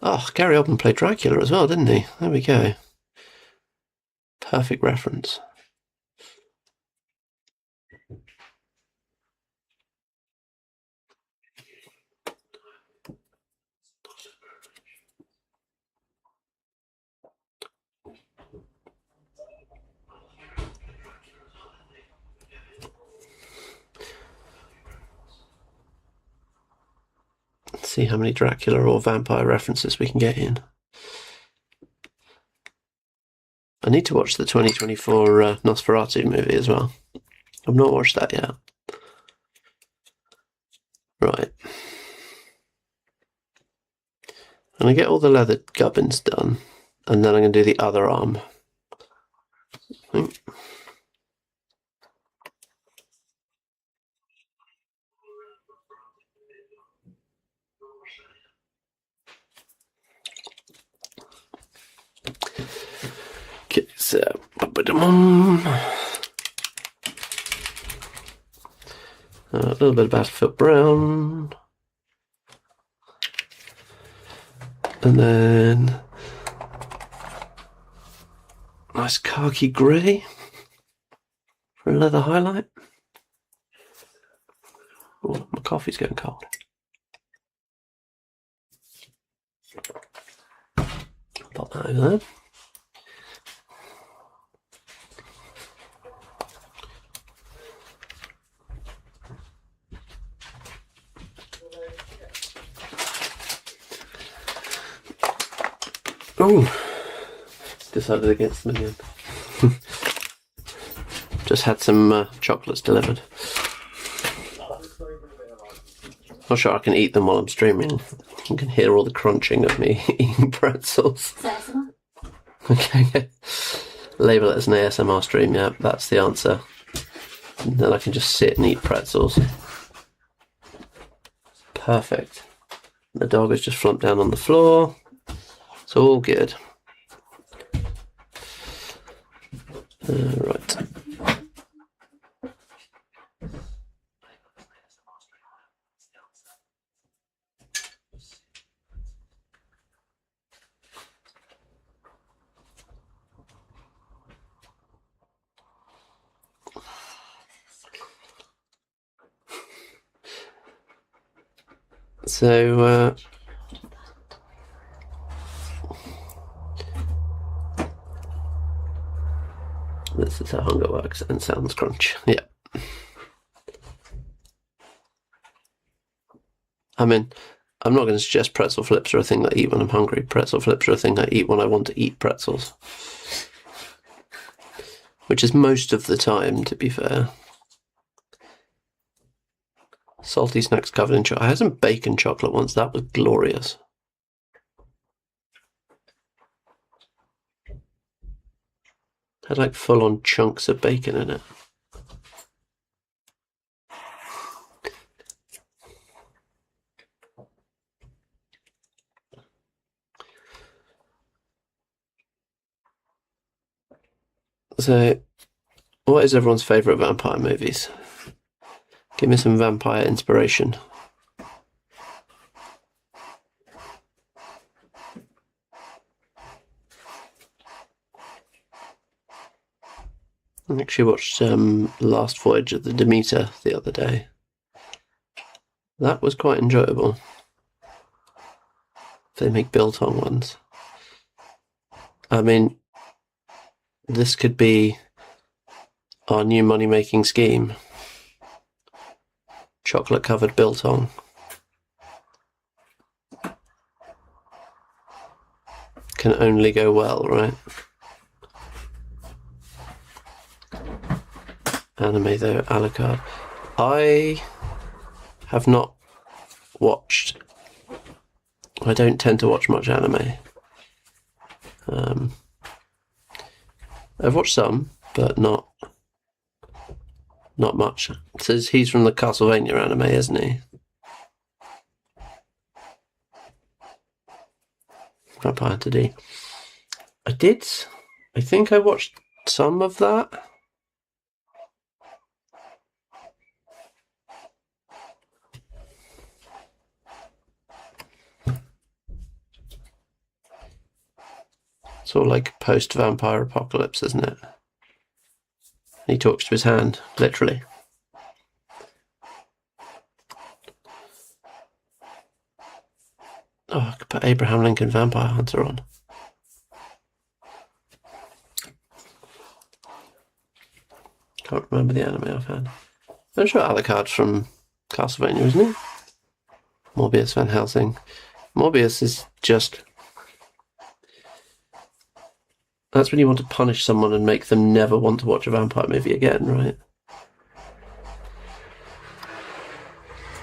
Oh, Gary Oldman played Dracula as well, didn't he? There we go. Perfect reference. See how many Dracula or vampire references we can get in. I need to watch the 2024 Nosferatu movie as well. I've not watched that yet. Right. I'm going to get all the leather gubbins done, and then I'm going to do the other arm. So, a little bit of Battlefield Brown. And then nice khaki grey for a leather highlight. Oh, my coffee's getting cold. Pop that over there. Oh, decided against them again. Just had some chocolates delivered. Not sure I can eat them while I'm streaming. You can hear all the crunching of me eating pretzels. Okay, label it as an ASMR stream, yeah, that's the answer. And then I can just sit and eat pretzels. Perfect. The dog has just flumped down on the floor. It's all good. Right. So, this is how hunger works and sounds crunch. Yeah. I mean, I'm not going to suggest pretzel flips are a thing I eat when I'm hungry. Pretzel flips are a thing I eat when I want to eat pretzels. Which is most of the time, to be fair. Salty snacks covered in chocolate. I had some bacon chocolate once. That was glorious. Had like full-on chunks of bacon in it. So, what is everyone's favourite vampire movies? Give me some vampire inspiration. I actually watched Last Voyage of the Demeter the other day. That was quite enjoyable. They make biltong ones. I mean, this could be our new money-making scheme. Chocolate-covered biltong. Can only go well, right? Anime though, a la carte. I have not watched. I don't tend to watch much anime. I've watched some, but not much. It says he's from the Castlevania anime, isn't he? Vampire Hunter D. I think I watched some of that. It's all like post-vampire apocalypse, isn't it? He talks to his hand, literally. Oh, I could put Abraham Lincoln Vampire Hunter on. Can't remember the anime offhand. I'm sure Alucard's from Castlevania, isn't he? Morbius, Van Helsing. Morbius is just... That's when you want to punish someone and make them never want to watch a vampire movie again, right?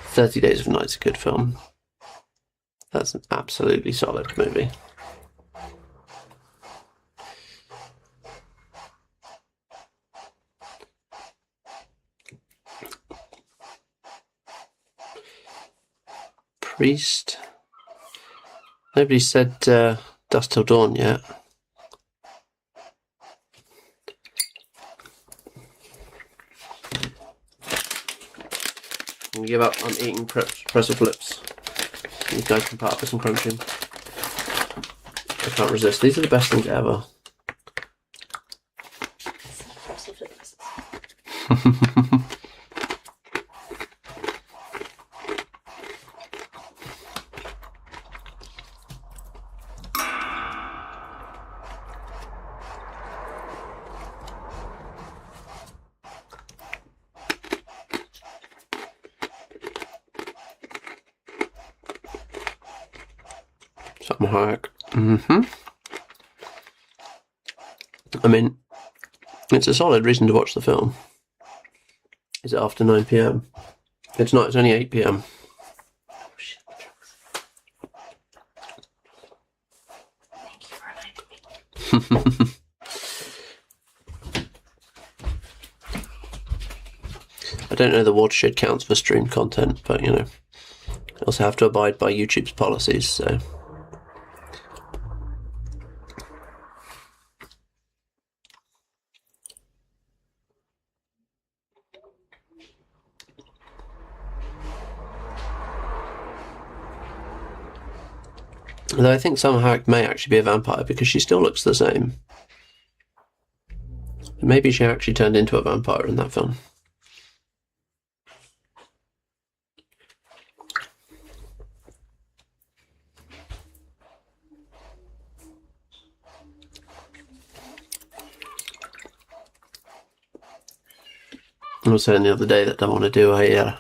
30 Days of Night's a good film. That's an absolutely solid movie. Priest. Nobody said Dusk Till Dawn yet. I'm gonna give up on eating pretzel flips. You guys can part with some crunching. I can't resist. These are the best things ever. Something hack. I mean, it's a solid reason to watch the film. Is it after 9 PM? It's not, it's only 8 PM. Thank you for reminding me. I don't know the watershed counts for streamed content, but you know, I also have to abide by YouTube's policies, so. Although I think Salma Hayek may actually be a vampire because she still looks the same. Maybe she actually turned into a vampire in that film. I was saying the other day that I want to do a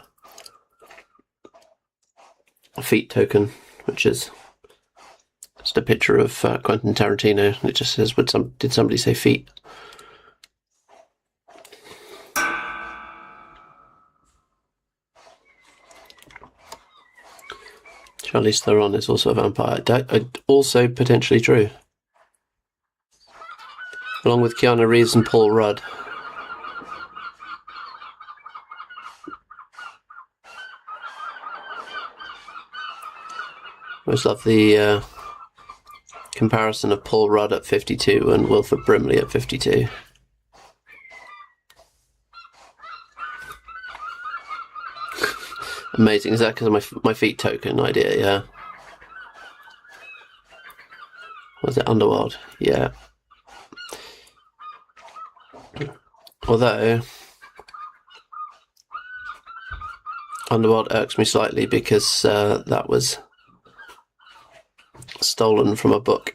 feet token, which is just a picture of Quentin Tarantino. It just says, did somebody say feet? Charlize Theron is also a vampire. Also potentially true. Along with Keanu Reeves and Paul Rudd. I always love the comparison of Paul Rudd at 52 and Wilford Brimley at 52. Amazing. Is that because of my feet token idea? Yeah. Was it Underworld? Yeah. Although Underworld irks me slightly because that was stolen from a book.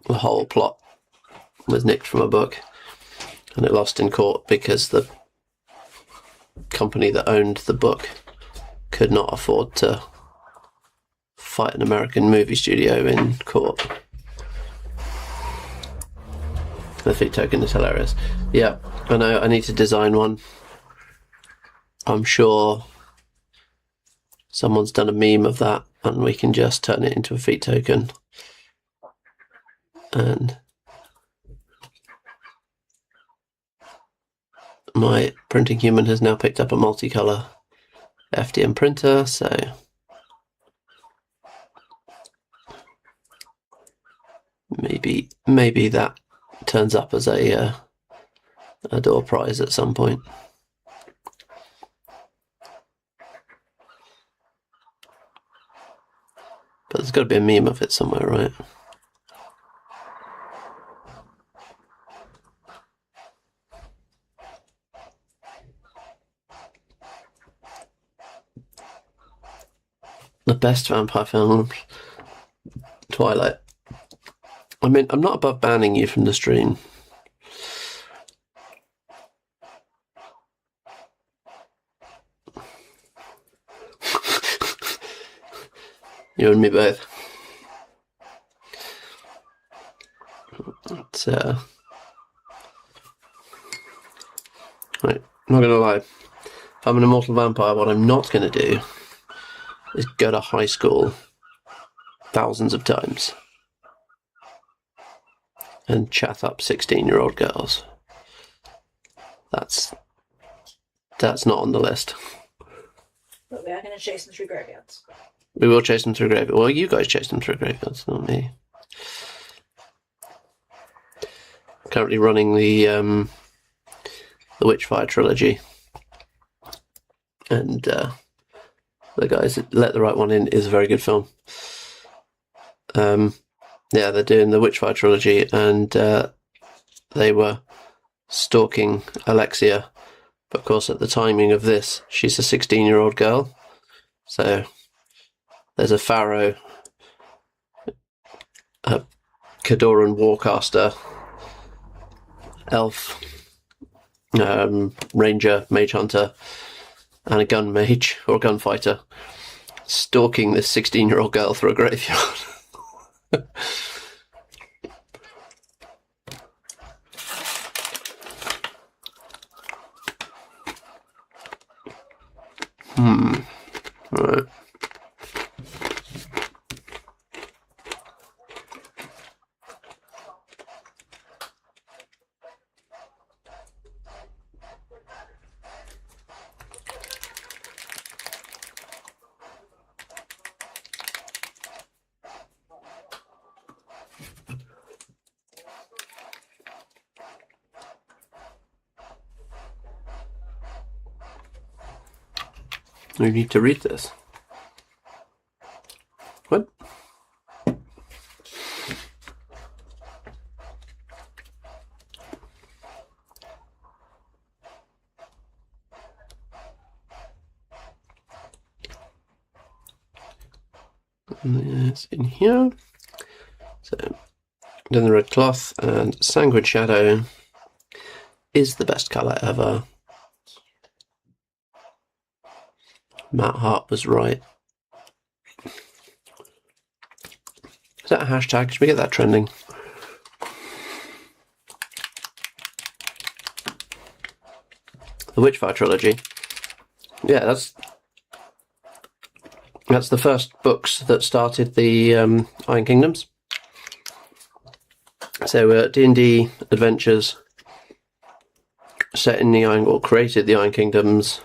The whole plot was nicked from a book and it lost in court because the company that owned the book could not afford to fight an American movie studio in court. The feet token is hilarious. Yeah, I know, I need to design one. I'm sure someone's done a meme of that and we can just turn it into a feet token. And my printing human has now picked up a multicolour FDM printer, so maybe that turns up as a door prize at some point. But there's got to be a meme of it somewhere, right? The best vampire film, Twilight. I mean, I'm not above banning you from the stream. You and me both. It's, right, I'm not gonna lie. If I'm an immortal vampire, what I'm not gonna do is go to high school thousands of times and chat up 16-year-old girls. That's not on the list. But we are going to chase them through graveyards. We will chase them through graveyards. Well, you guys chase them through graveyards, not me. Currently running the Witchfire trilogy. and The Guys That Let the Right One In is a very good film. Yeah, they're doing the Witchfire trilogy, and they were stalking Alexia, but of course at the timing of this, she's a 16-year-old girl, so there's a pharaoh, a Cadoran warcaster, elf, ranger, mage hunter, and a gun mage or gunfighter stalking this 16-year-old girl through a graveyard. Right. We need to read this. What? It's in here. So, then the red cloth and Sanguine Shadow is the best colour ever. Matt Hart was right. Is that a hashtag? Should we get that trending? The Witchfire trilogy. Yeah, that's the first books that started the Iron Kingdoms. So D&D adventures set in the Iron, or created the Iron Kingdoms,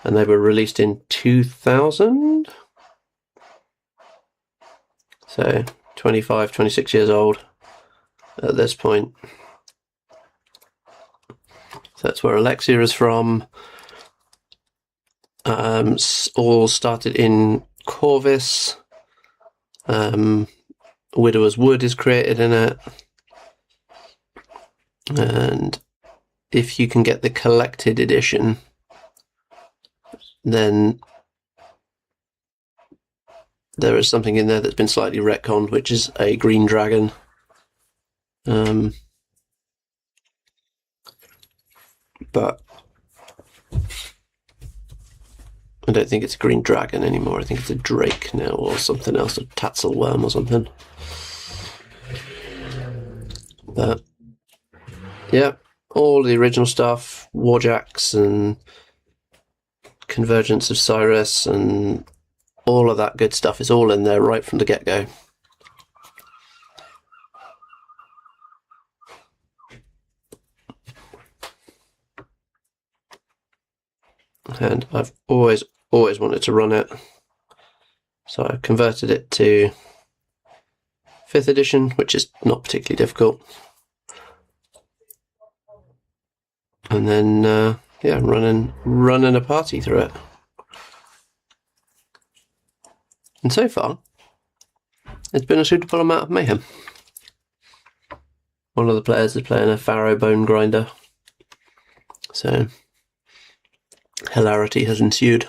and they were released in 2000. So 25, 26 years old at this point. So that's where Alexia is from. All started in Corvus. Widower's Wood is created in it. And if you can get the collected edition, then there is something in there that's been slightly retconned, which is a green dragon. But I don't think it's a green dragon anymore. I think it's a drake now, or something else, a tatzelworm or something. But yeah, all the original stuff, Warjacks and Convergence of Cyrus and all of that good stuff is all in there right from the get-go. And I've always wanted to run it, so I've converted it to 5th edition, which is not particularly difficult. And then yeah, running a party through it. And so far, it's been a suitable amount of mayhem. One of the players is playing a Pharaoh Bone Grinder, so hilarity has ensued.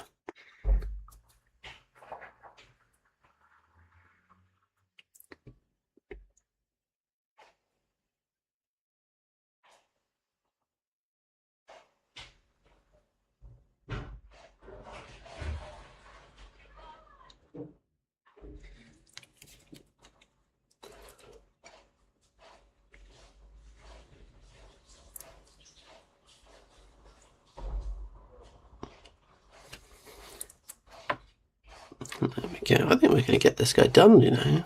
There we go. I think we're going to get this guy done, you know.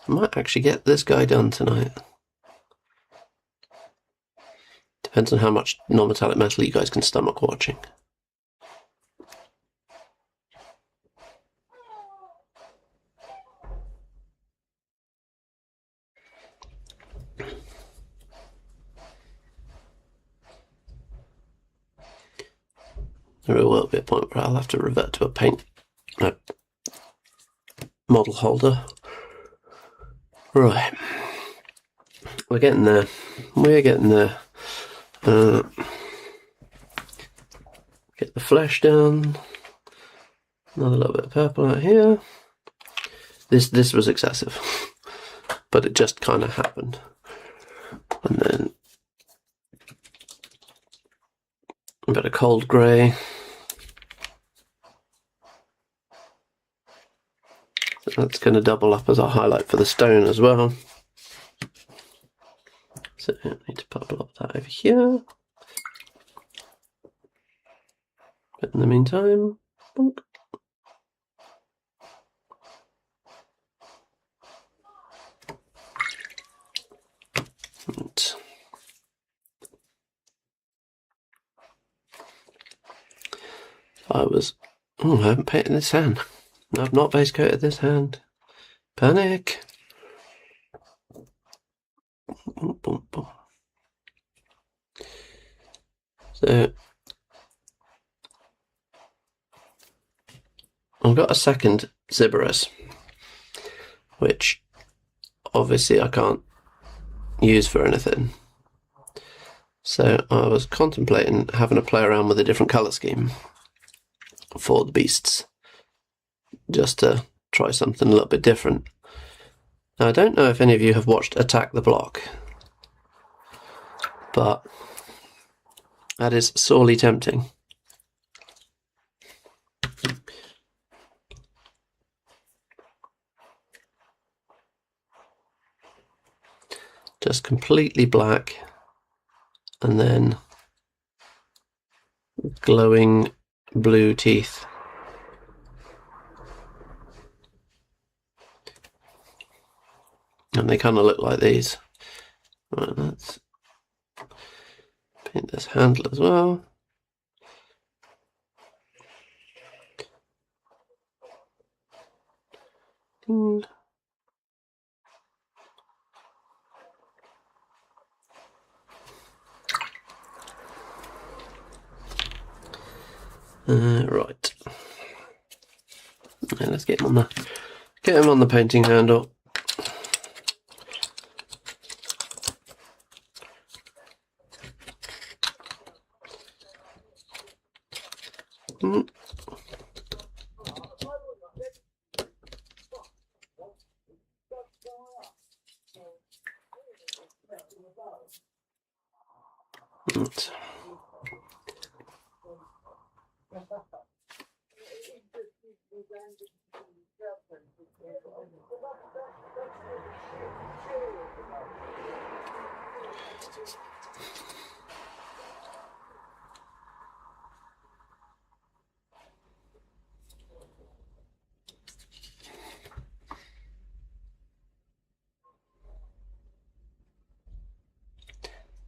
I might actually get this guy done tonight. Depends on how much non-metallic metal you guys can stomach watching. There will be a point where I'll have to revert to a model holder. Right. We're getting there. We're getting there. Get the flesh down. Another little bit of purple out here. This was excessive, but it just kind of happened. And then a bit of cold grey. That's going to double up as a highlight for the stone as well. So I need to bubble up that over here. But in the meantime, bonk. And I haven't painted this hand. I've not base coated this hand. Panic. So I've got a second Styrons, which obviously I can't use for anything. So I was contemplating having a play around with a different colour scheme for the beasts, just to try something a little bit different. Now I don't know if any of you have watched Attack the Block, but that is sorely tempting. Just completely black and then glowing blue teeth. And they kind of look like these. Right, let's paint this handle as well. Right. And let's get him on the painting handle.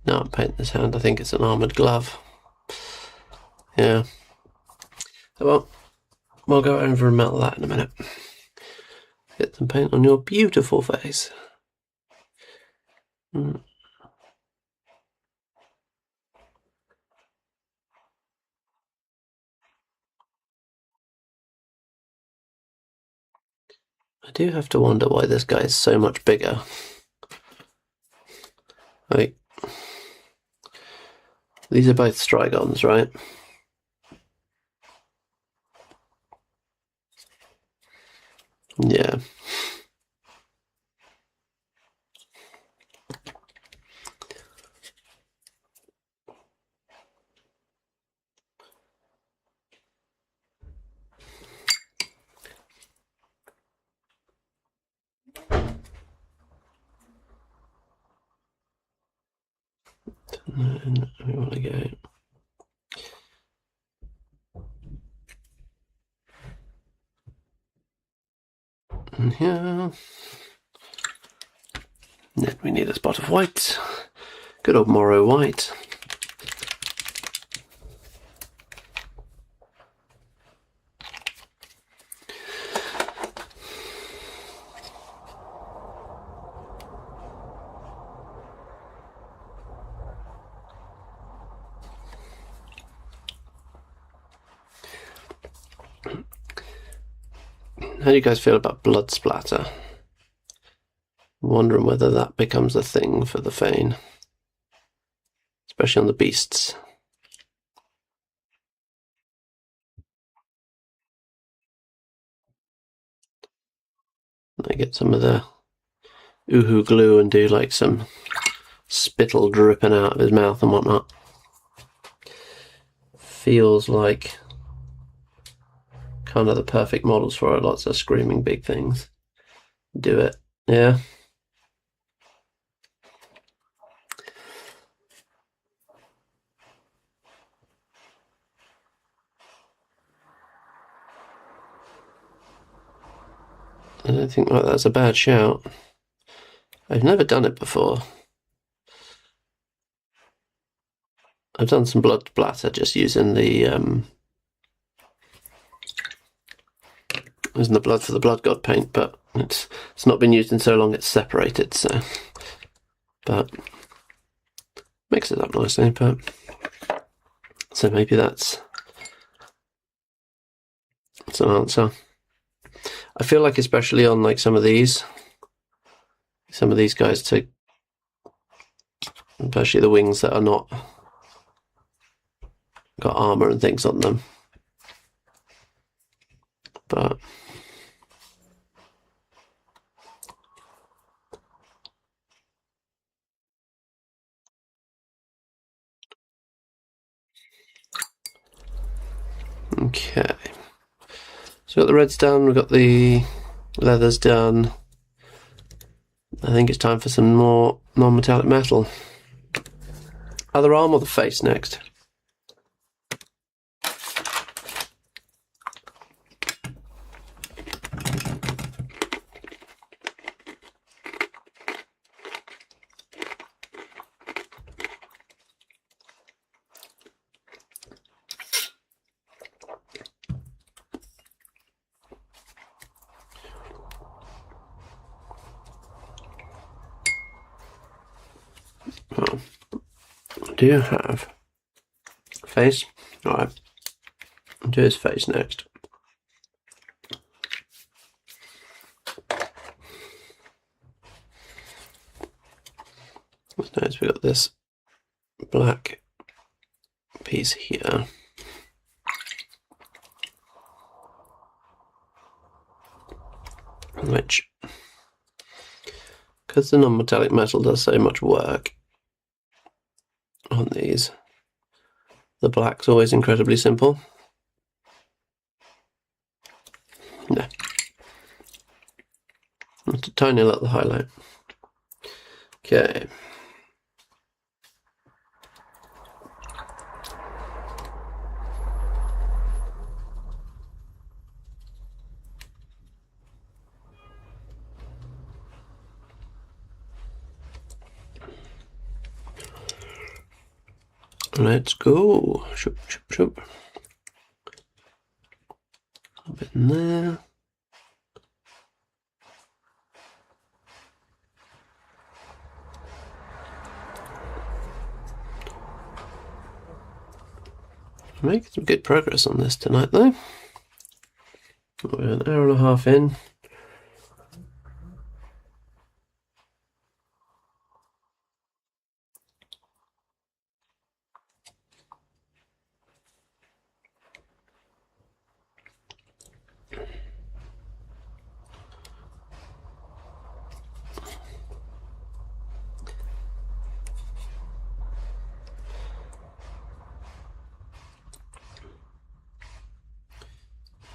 Now I'm painting this hand, I think it's an armoured glove. Yeah. Well, we'll go over and melt that in a minute. Get some paint on your beautiful face. I do have to wonder why this guy is so much bigger. Like, these are both Styrons, right? Yeah. And then we want to go in here. Then we need a spot of white. Good old Morrow white. How do you guys feel about blood splatter? I'm wondering whether that becomes a thing for the Fane, especially on the beasts. I get some of the oohoo glue and do like some spittle dripping out of his mouth and whatnot. Feels like kind of the perfect models for it. Lots of screaming big things. Do it, yeah. I don't think that's a bad shout. I've never done it before. I've done some blood splatter just using the blood for the blood god paint, but it's not been used in so long it's separated, so but mix it up nicely. But so maybe that's an answer. I feel like especially on like some of these guys, to especially the wings that are not got armor and things on them, but okay. So we've got the reds done, we've got the leathers done. I think it's time for some more non-metallic metal. Other arm or the face next? Well, do you have face? Alright, do his face next. Notice we got this black piece here. Which, because the non-metallic metal does so much work on these, the black's always incredibly simple. No. Just a tiny little highlight. Okay. Let's go. Shoop, shoop, shoop. A bit in there. Making some good progress on this tonight, though. We're an hour and a half in.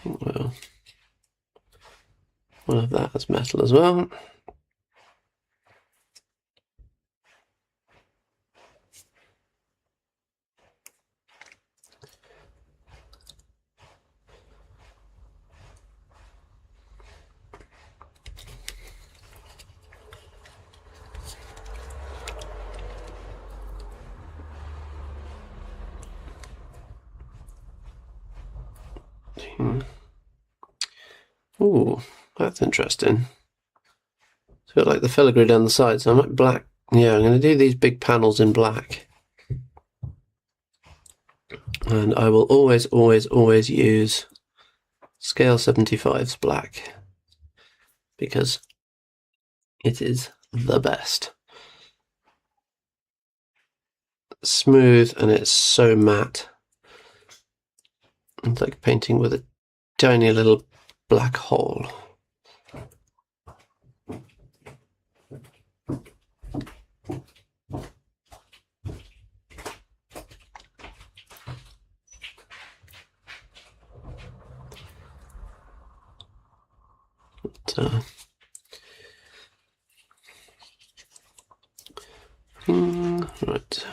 Well, we'll have that as metal as well. Ooh, that's interesting. It's got like the filigree down the side, so I might black. Yeah, I'm going to do these big panels in black. And I will always use scale 75's black. because it is the best. Smooth, and it's so matte. It's like painting with a tiny little black hole. Right.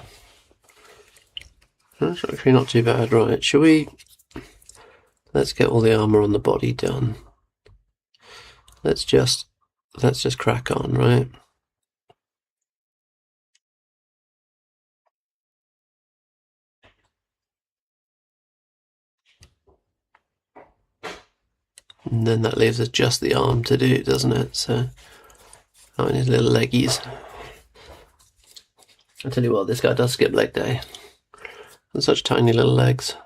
That's actually not too bad. Right, shall we... Let's get all the armour on the body done. Let's just crack on, right? And then that leaves us just the arm to do, doesn't it? So, oh, and his little leggies. I tell you what, this guy does skip leg day. And such tiny little legs.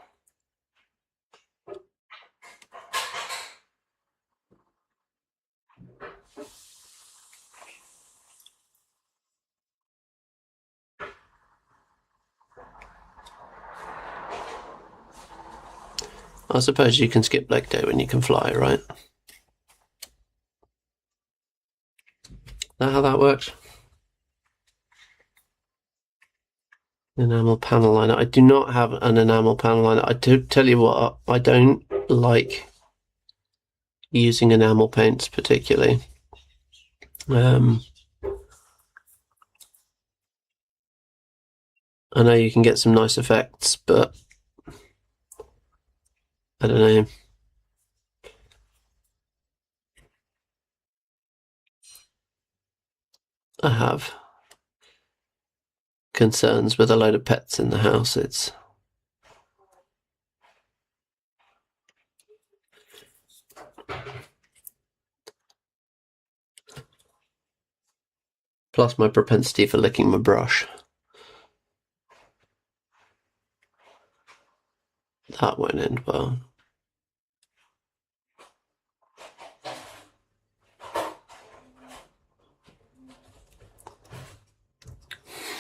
I suppose you can skip leg day when you can fly, right? Is that how that works? Enamel panel liner. I do not have an enamel panel liner. I do tell you what, I don't like using enamel paints particularly. I know you can get some nice effects, but I don't know. I have concerns with a load of pets in the house. It's plus my propensity for licking my brush. That won't end well.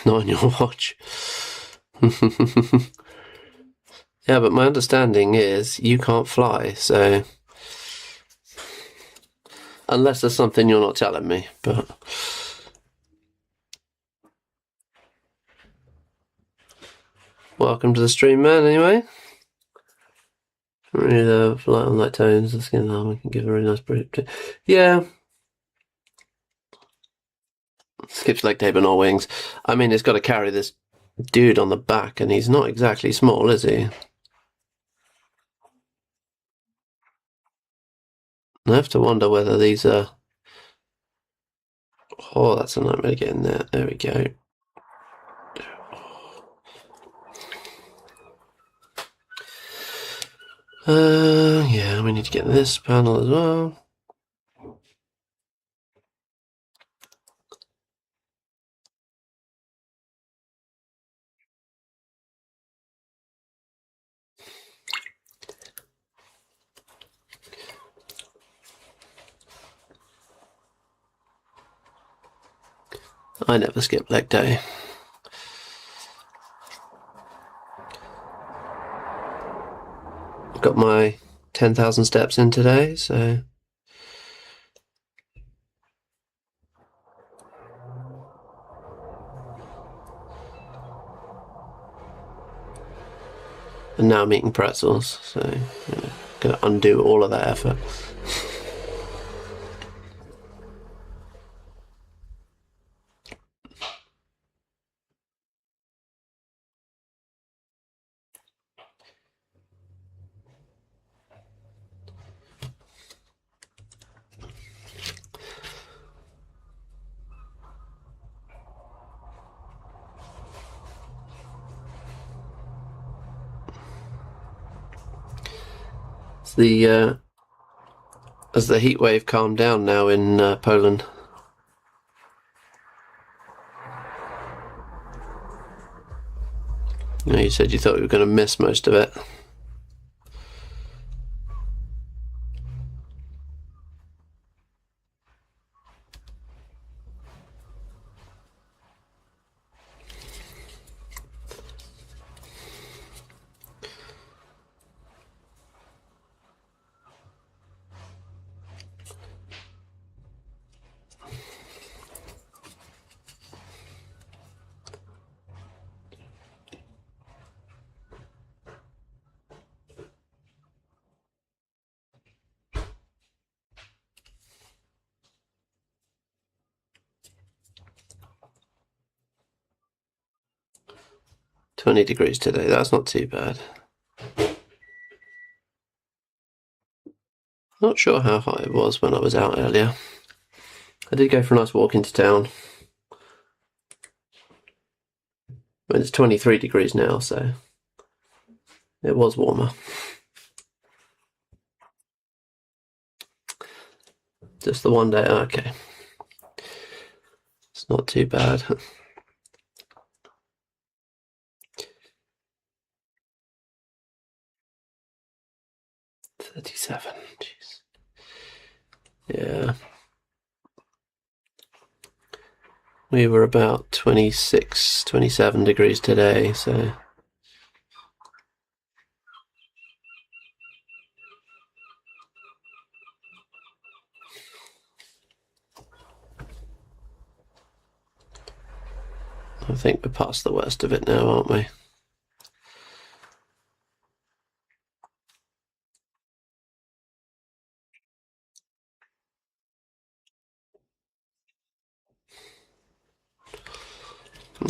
Not on your watch. Yeah, but my understanding is you can't fly, so unless there's something you're not telling me, but welcome to the stream, man, anyway. Really love light on light tones, the skin armor can give a really nice brief. Yeah. Skips leg day but not wings. I mean, it's got to carry this dude on the back, and he's not exactly small, is he? I have to wonder whether these are... Oh, that's a nightmare to get in there. There we go. Yeah, we need to get this panel as well. I never skip leg day. I've got my 10,000 steps in today, so... And now I'm eating pretzels, so I'm going to undo all of that effort. As the heat wave calmed down now in Poland. You know, you said you thought you were going to miss most of it. 20 degrees today. That's not too bad. Not sure how hot it was when I was out earlier. I did go for a nice walk into town. I mean, it's 23 degrees now, so it was warmer. Just the one day. Okay. It's not too bad. 37. Jeez. Yeah. We were about 26, 27 degrees today, so. I think we're past the worst of it now, aren't we?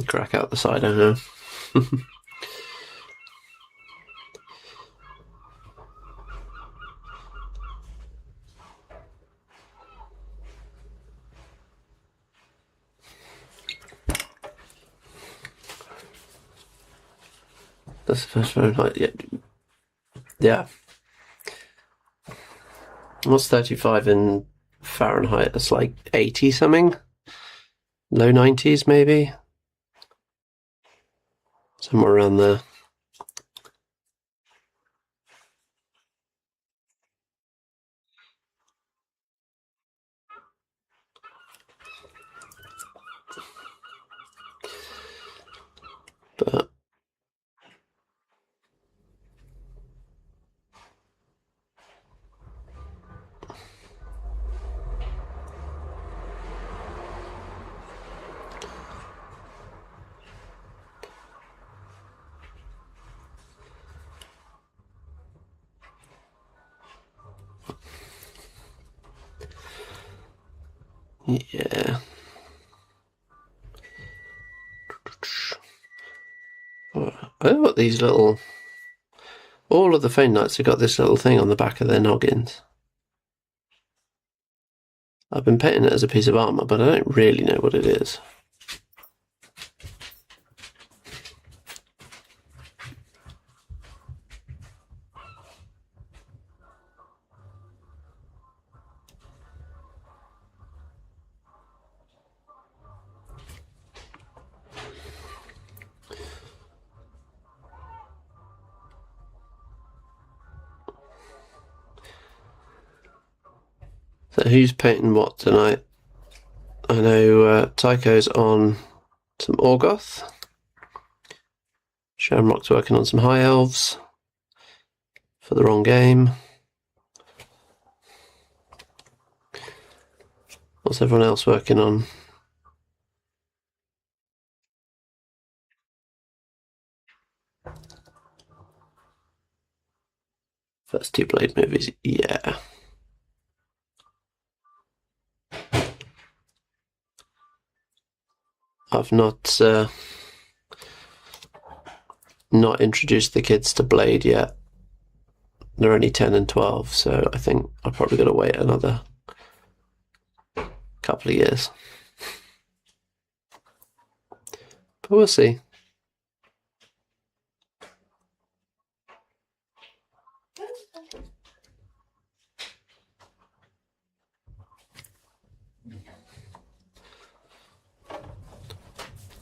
Crack out the cider now. That's the first Fahrenheit. Yeah. What's 35 in Fahrenheit? It's like 80 something? Low 90s maybe? Somewhere around there. But yeah. I don't know what these little... All of the Fane Knights have got this little thing on the back of their noggins. I've been painting it as a piece of armour, but I don't really know what it is. So who's painting what tonight? I know Tycho's on some Orgoth. Shamrock's working on some High Elves for the wrong game. What's everyone else working on? First two Blade movies, yeah. I've not introduced the kids to Blade yet. They're only 10 and 12, so I think I've probably got to wait another couple of years. But we'll see.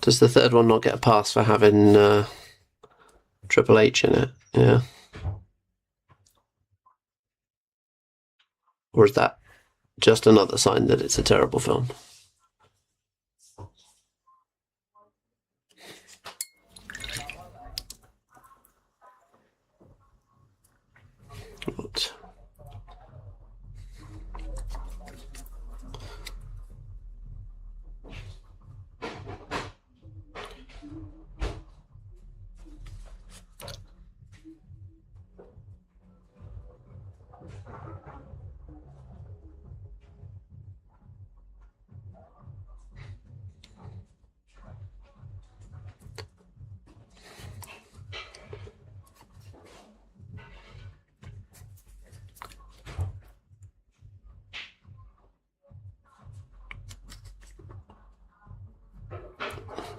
Does the third one not get a pass for having Triple H in it? Yeah. Or is that just another sign that it's a terrible film? What?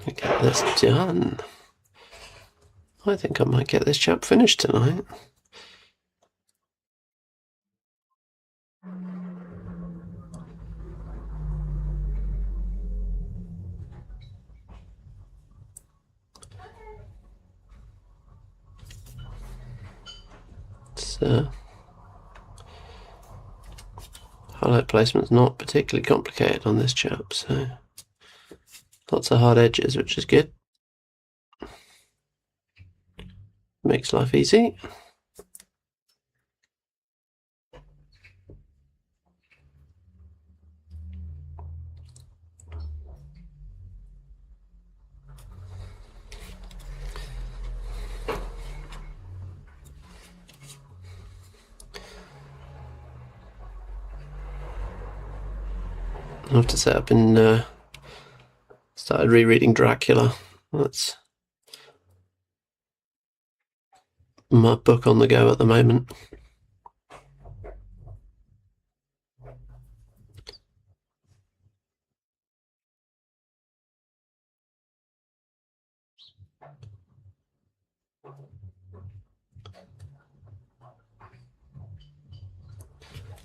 Get this done. I think I might get this chap finished tonight. So, highlight placement's not particularly complicated on this chap, so lots of hard edges, which is good. Makes life easy. I have to say I've been started rereading Dracula. That's my book on the go at the moment.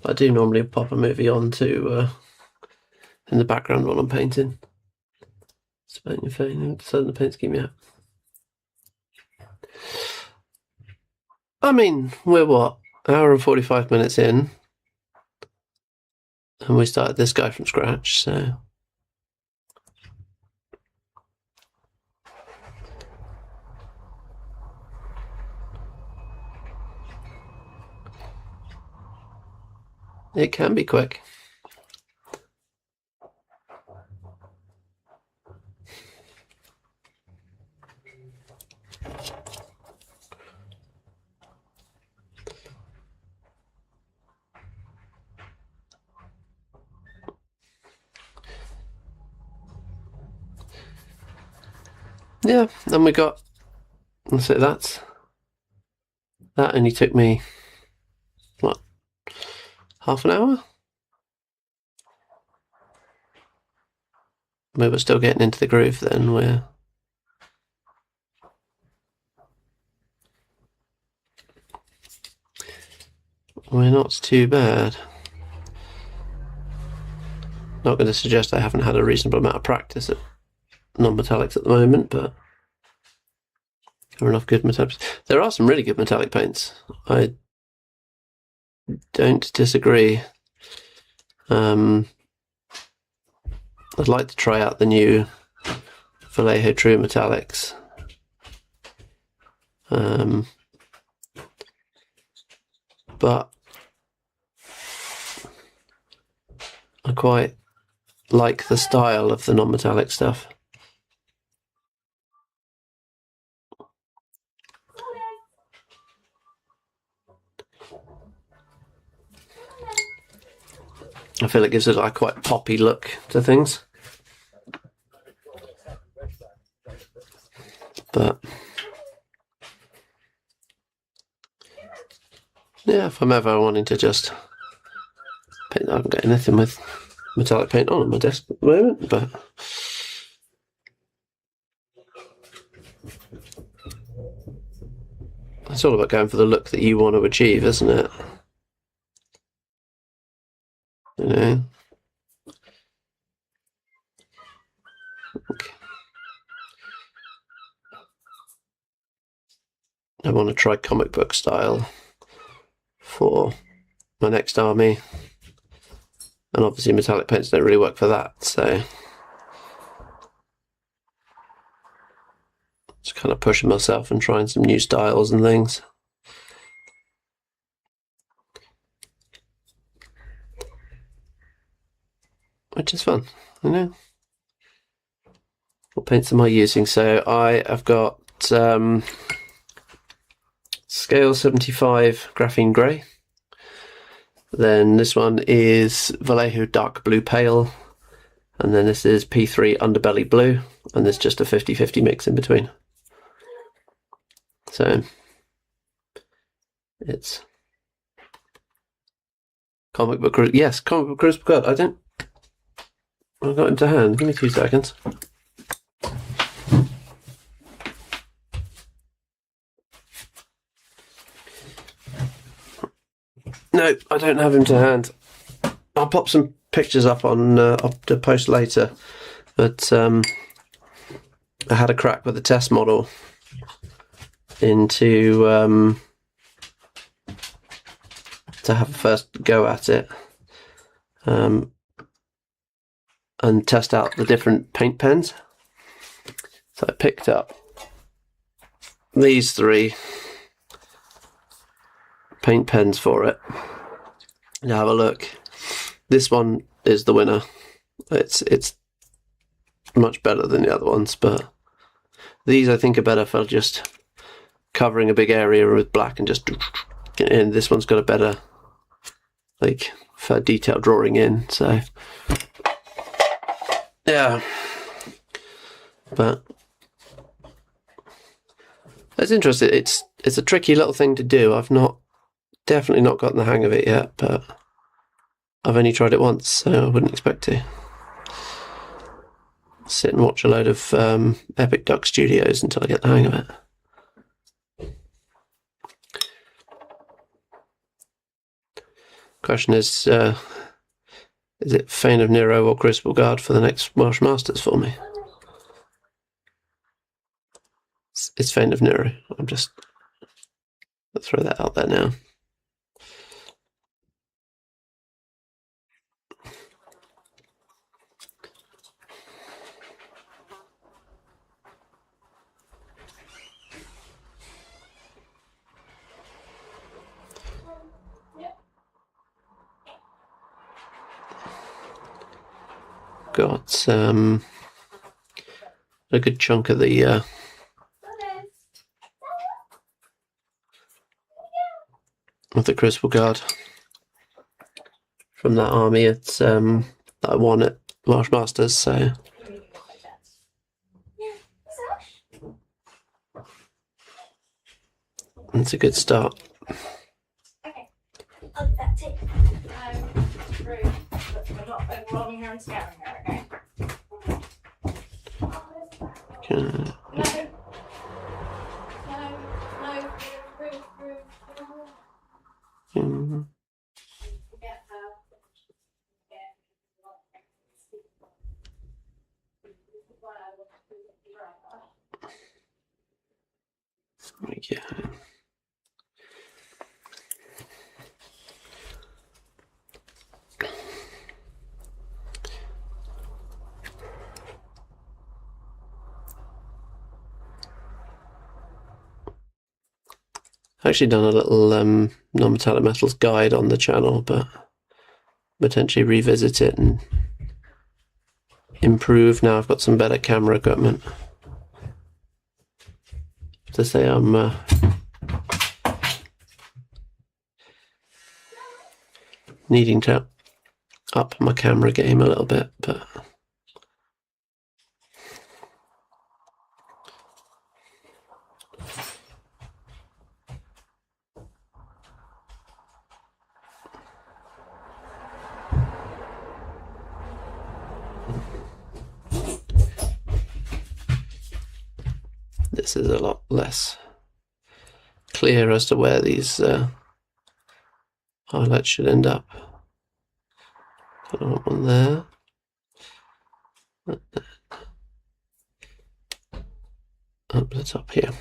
I do normally pop a movie on to in the background while I'm painting. It's painting Fane, so the paint's keep me out. I mean, we're what, hour and 45 minutes in, and we started this guy from scratch, so it can be quick. Yeah, then we got, let's say that only took me, what, half an hour? We were still getting into the groove then, we're not too bad. Not going to suggest I haven't had a reasonable amount of practice at non-metallics at the moment, but there are enough good metallics. There are some really good metallic paints. I don't disagree. I'd like to try out the new Vallejo True Metallics. But I quite like the style of the non-metallic stuff. I feel it gives it like a quite poppy look to things. But yeah, if I'm ever wanting to just paint, I haven't got anything with metallic paint on my desk at the moment, but it's all about going for the look that you want to achieve, isn't it? You know. Okay. I want to try comic book style for my next army, and obviously metallic paints don't really work for that, so just kind of pushing myself and trying some new styles and things. Which is fun, you know. What paints am I using? So I have got Scale 75 Graphene Grey. Then this one is Vallejo Dark Blue Pale. And then this is P3 Underbelly Blue. And there's just a 50-50 mix in between. So it's comic book. Yes, comic book crucible card. I've got him to hand. Give me 2 seconds. No, I don't have him to hand. I'll pop some pictures up on the post later, but I had a crack with the test model into to have a first go at it and test out the different paint pens. So I picked up these 3 paint pens for it. Now have a look. This one is the winner. It's much better than the other ones, but these I think are better for just covering a big area with black and just get in. This one's got a better, like, for detail drawing in. So yeah, but it's interesting. It's a tricky little thing to do. I've definitely not gotten the hang of it yet, but I've only tried it once, so I wouldn't expect to sit and watch a load of Epic Duck Studios until I get the hang of it. Question is it Fane of Nyrro or Crucible Guard for the next Welsh Masters for me? It's Fane of Nyrro. I'll throw that out there now. Got a good chunk of the Crucible Guard from that army that I won at Welsh Masters, so it's a good start. Okay, I'll get that tip through, but we're not overwhelming her and scaring her, okay? Okay. Yeah. I've actually done a little non-metallic metals guide on the channel, but potentially revisit it and improve. Now I've got some better camera equipment. To say I'm needing to up my camera game a little bit, but this is a lot less clear as to where these highlights should end up. I don't want one there. Up the top here.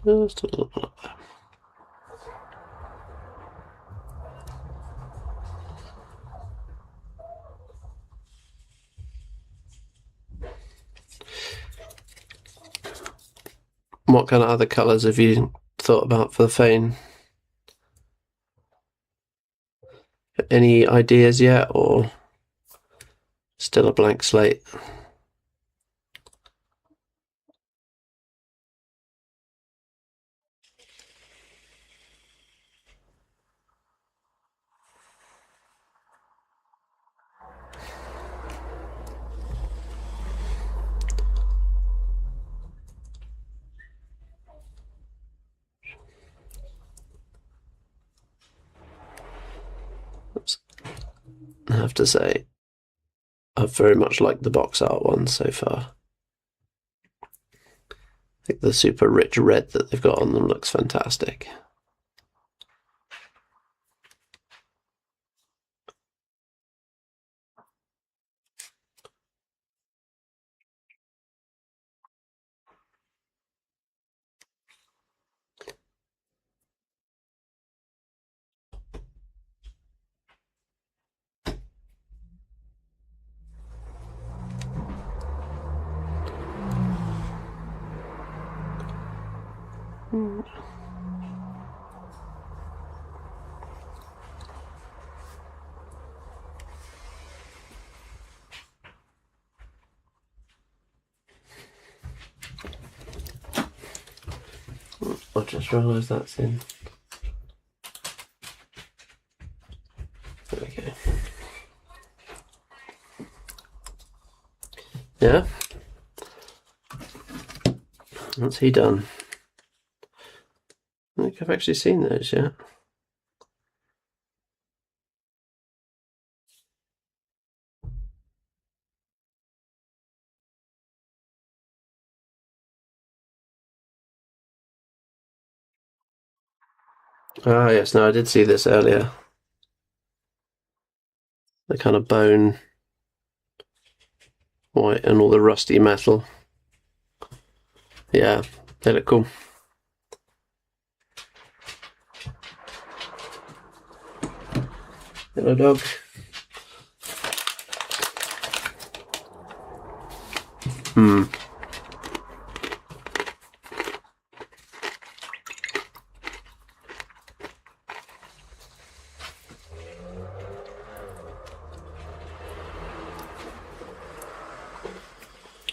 Just a little bit up there. What kind of other colours have you thought about for the Fane? Any ideas yet, or still a blank slate? I have to say, I've very much liked the box art one so far. I think the super rich red that they've got on them looks fantastic. I just realised that's in. There we go. Yeah. What's he done? I think I've actually seen those yet. Ah, yes, no, I did see this earlier. The kind of bone white and all the rusty metal. Yeah, they look cool. Hello, dog.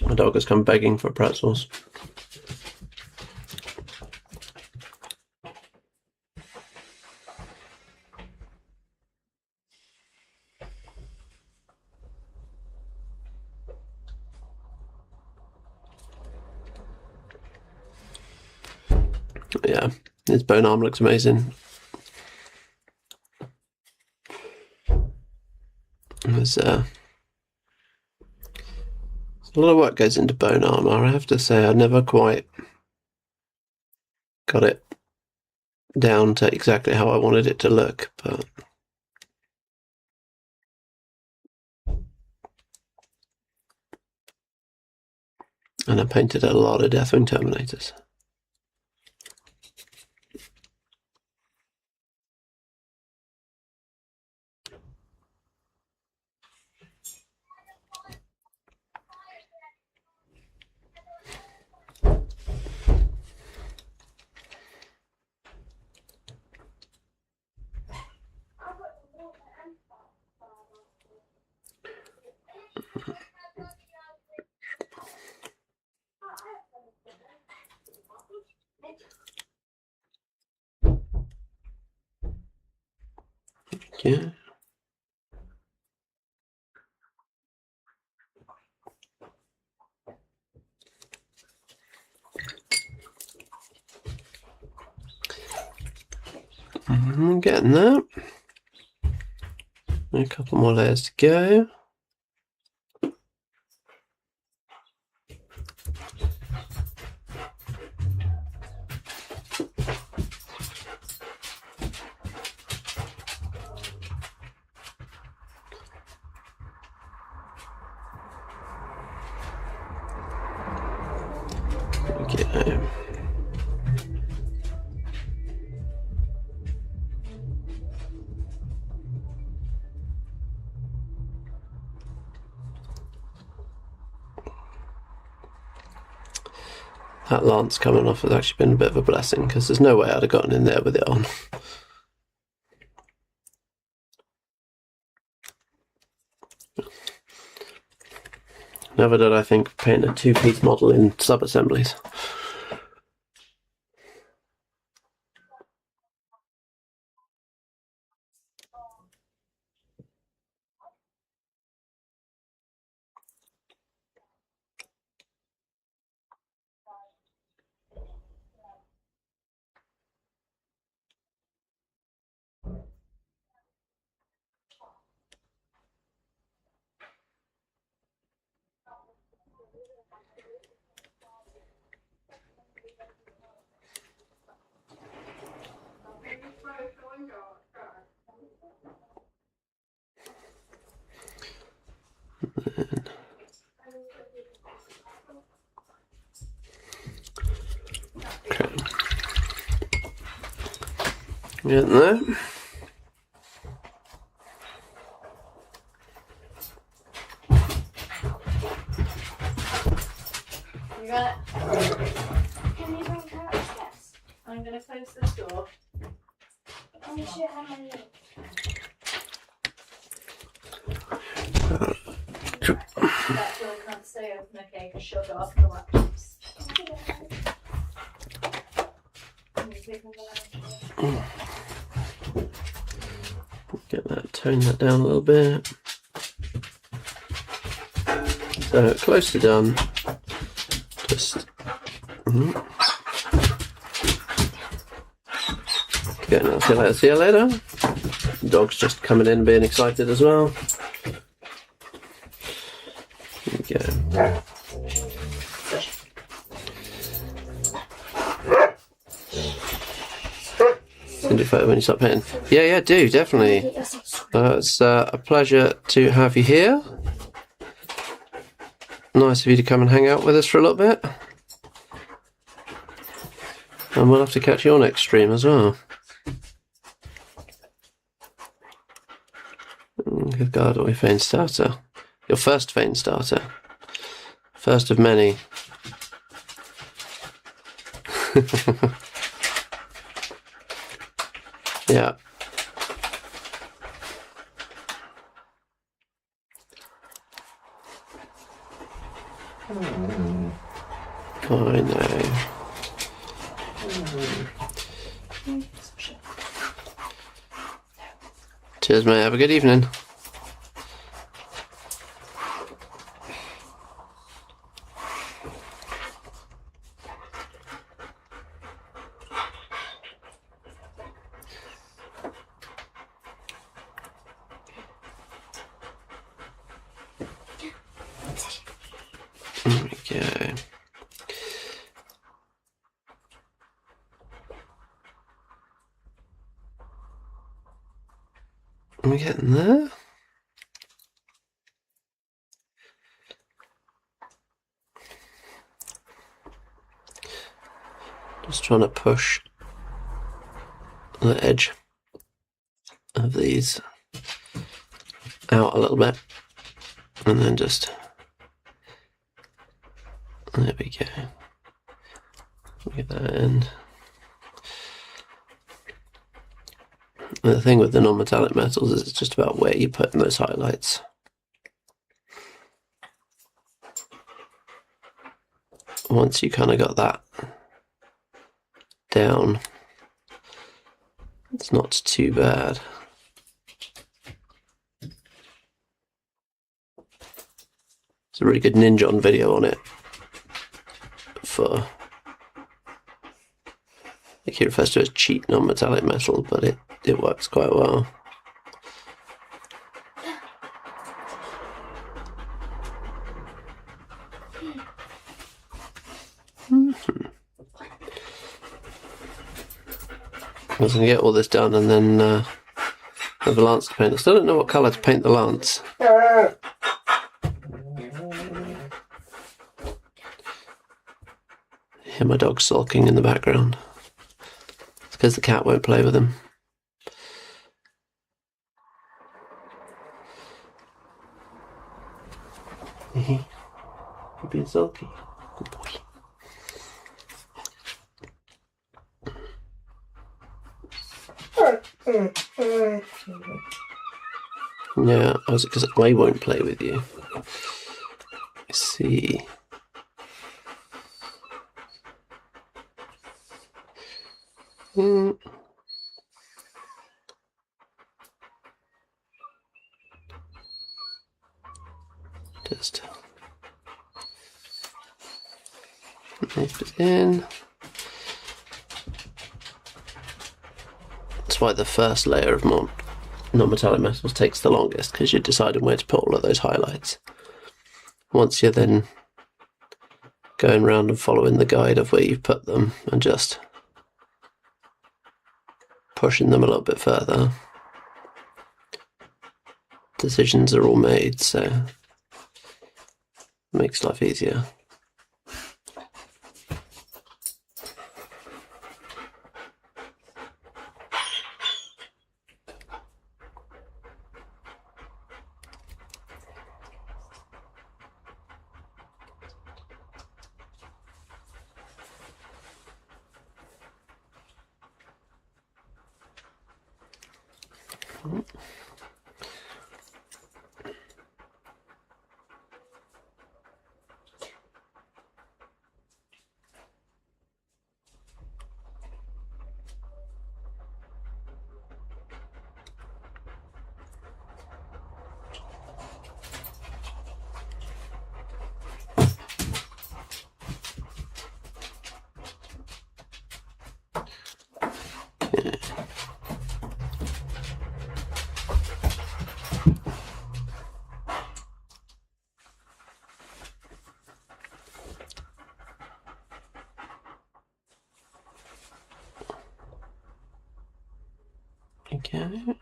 My dog has come begging for pretzels. Yeah, his bone arm looks amazing. There's a lot of work goes into bone armor. I have to say, I never quite got it down to exactly how I wanted it to look, but and I painted a lot of Deathwing Terminators. Yeah. I'm getting that. A couple more layers to go. Okay. That lance coming off has actually been a bit of a blessing, because there's no way I'd have gotten in there with it on. Never did I think paint a two-piece model in sub-assemblies. Okay. Getting there. You got it? Can you bring carrots? Yes. That door can't stay open, okay, because she'll go off the laptops. Get that, tone that down a little bit. So close to done. Just okay, now see you later. Dog's just coming in being excited as well. There we go. Send a photo when you stop painting. Yeah, do definitely. It's a pleasure to have you here. Nice of you to come and hang out with us for a little bit. And we'll have to catch your next stream as well. Good God, what a Fane starter. Your first Fane starter. First of many. Yeah. I know. Cheers, mate. Have a good evening. There we go. Are we getting there? Just trying to push the edge of these out a little bit, and then just there we go. Get that in. And the thing with the non-metallic metals is it's just about where you put in those highlights. Once you kind of got that down, it's not too bad. It's a really good Ninja on video on it for, like he refers to it as cheap non-metallic metal, but it works quite well. I was going to get all this done and then have a lance to paint. I still don't know what colour to paint the lance. Hear my dog sulking in the background. It's because the cat won't play with him. You're being sulky. Good boy. Yeah, was it because I won't play with you? I see. Just lift it in. That's why the first layer of non-metallic metals takes the longest, because you're deciding where to put all of those highlights. Once you're then going around and following the guide of where you've put them and just pushing them a little bit further, decisions are all made, so it makes life easier. Okay.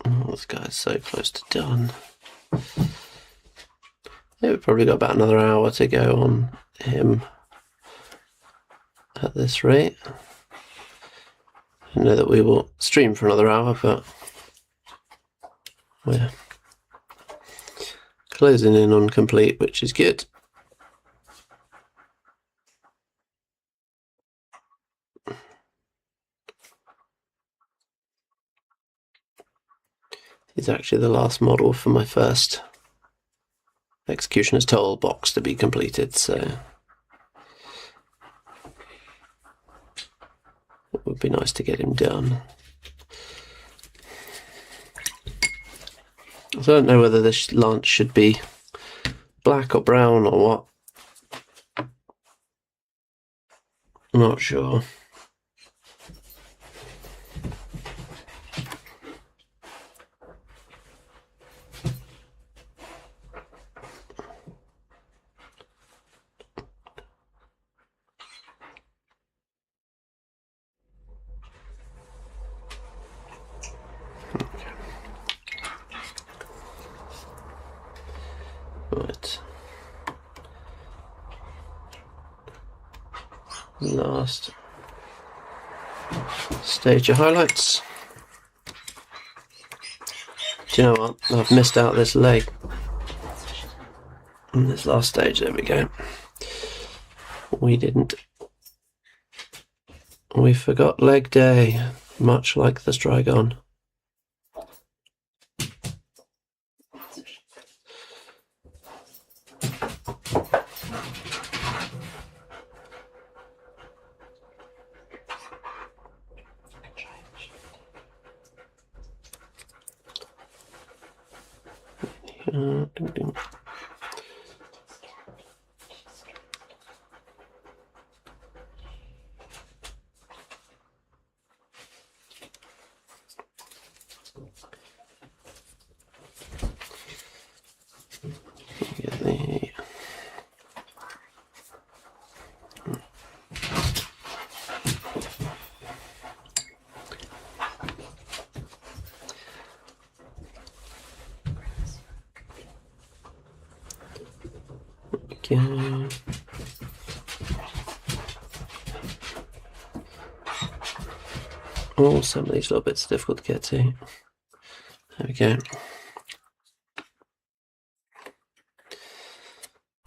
Oh, this guy's so close to done. Yeah, we've probably got about another hour to go on him at this rate. I know that we will stream for another hour, but we're closing in on complete, which is good. He's actually the last model for my first Executioner's Toll box to be completed, so it would be nice to get him done. So I don't know whether this lance should be black or brown or what. I'm not sure. Right. Last stage of highlights. Do you know what? I've missed out this leg. On this last stage, there we go. We didn't. We forgot leg day, much like the Strygon. Ding, ding. Get the okay. Oh, some of these little bits are difficult to get to. There we go.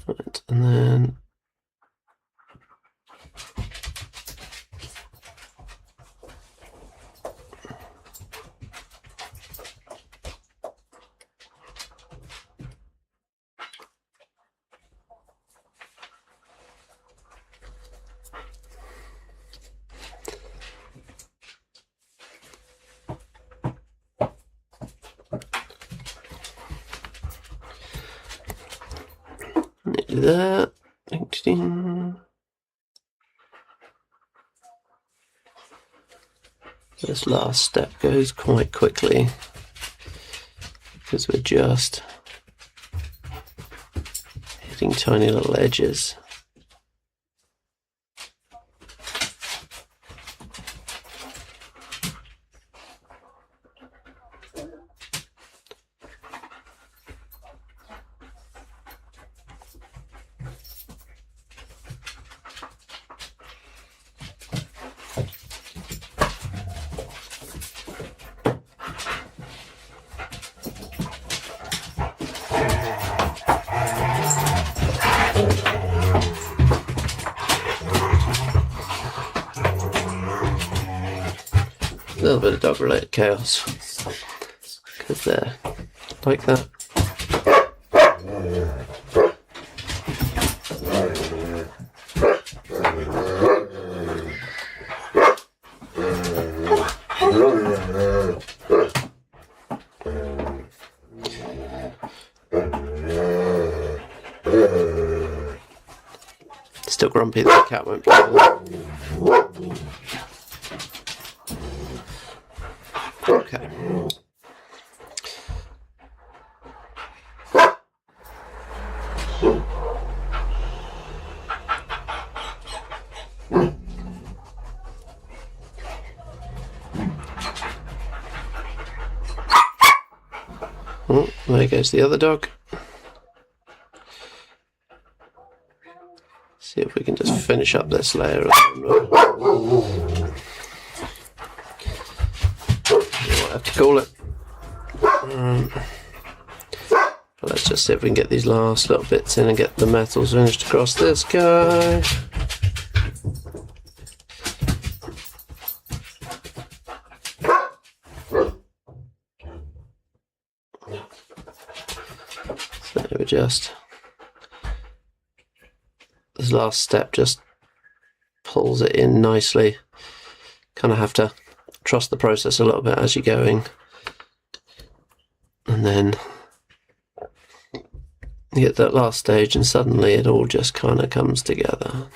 Right, and then do that. Ding, ding. This last step goes quite quickly because we're just hitting tiny little edges. little bit of dog-related chaos because they're like that. Still grumpy that the cat won't play with it. Okay. Oh, there goes the other dog. See if we can just finish up this layer. What I have to call it. But let's just see if we can get these last little bits in and get the metals finished across this guy. So we just, this last step just pulls it in nicely. Kind of have to trust the process a little bit as you're going, and then you get that last stage and suddenly it all just kind of comes together.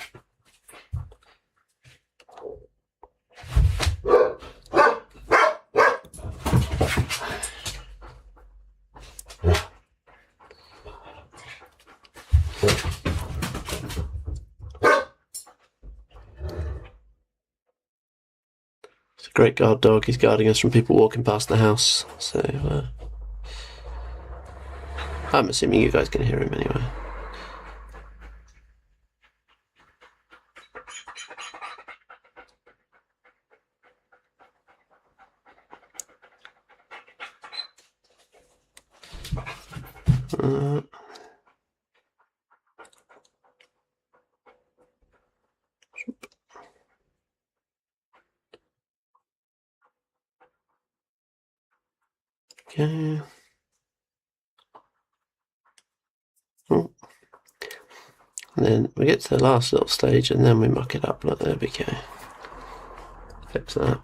Great guard dog, he's guarding us from people walking past the house, so I'm assuming you guys can hear him anyway. Okay. Oh. And then we get to the last little stage and then we muck it up. Like, there we go. Fix that.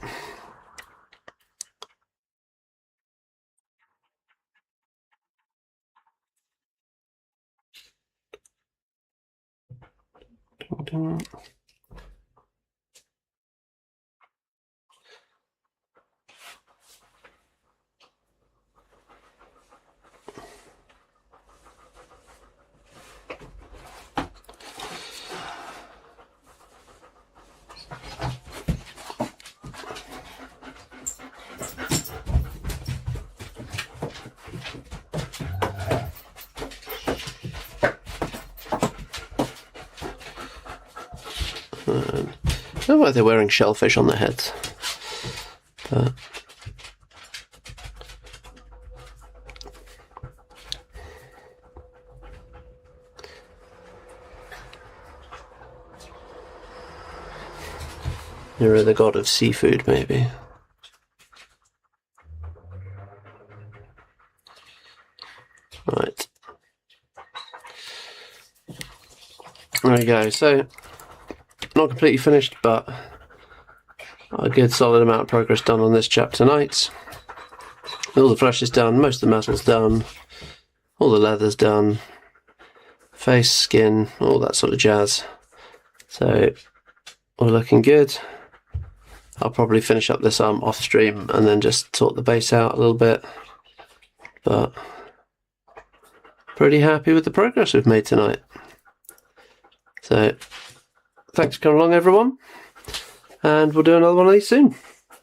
Ding, ding. I don't know why they're wearing shellfish on their heads, but Nyrro, the god of seafood, maybe. Right. There we go. So, not completely finished, but a good solid amount of progress done on this chap tonight. All the flesh is done, most of the metal's done, all the leather's done, face, skin, all that sort of jazz. So, we're looking good. I'll probably finish up this arm off stream and then just sort the base out a little bit. But pretty happy with the progress we've made tonight. So thanks for coming along, everyone, and we'll do another one of these soon.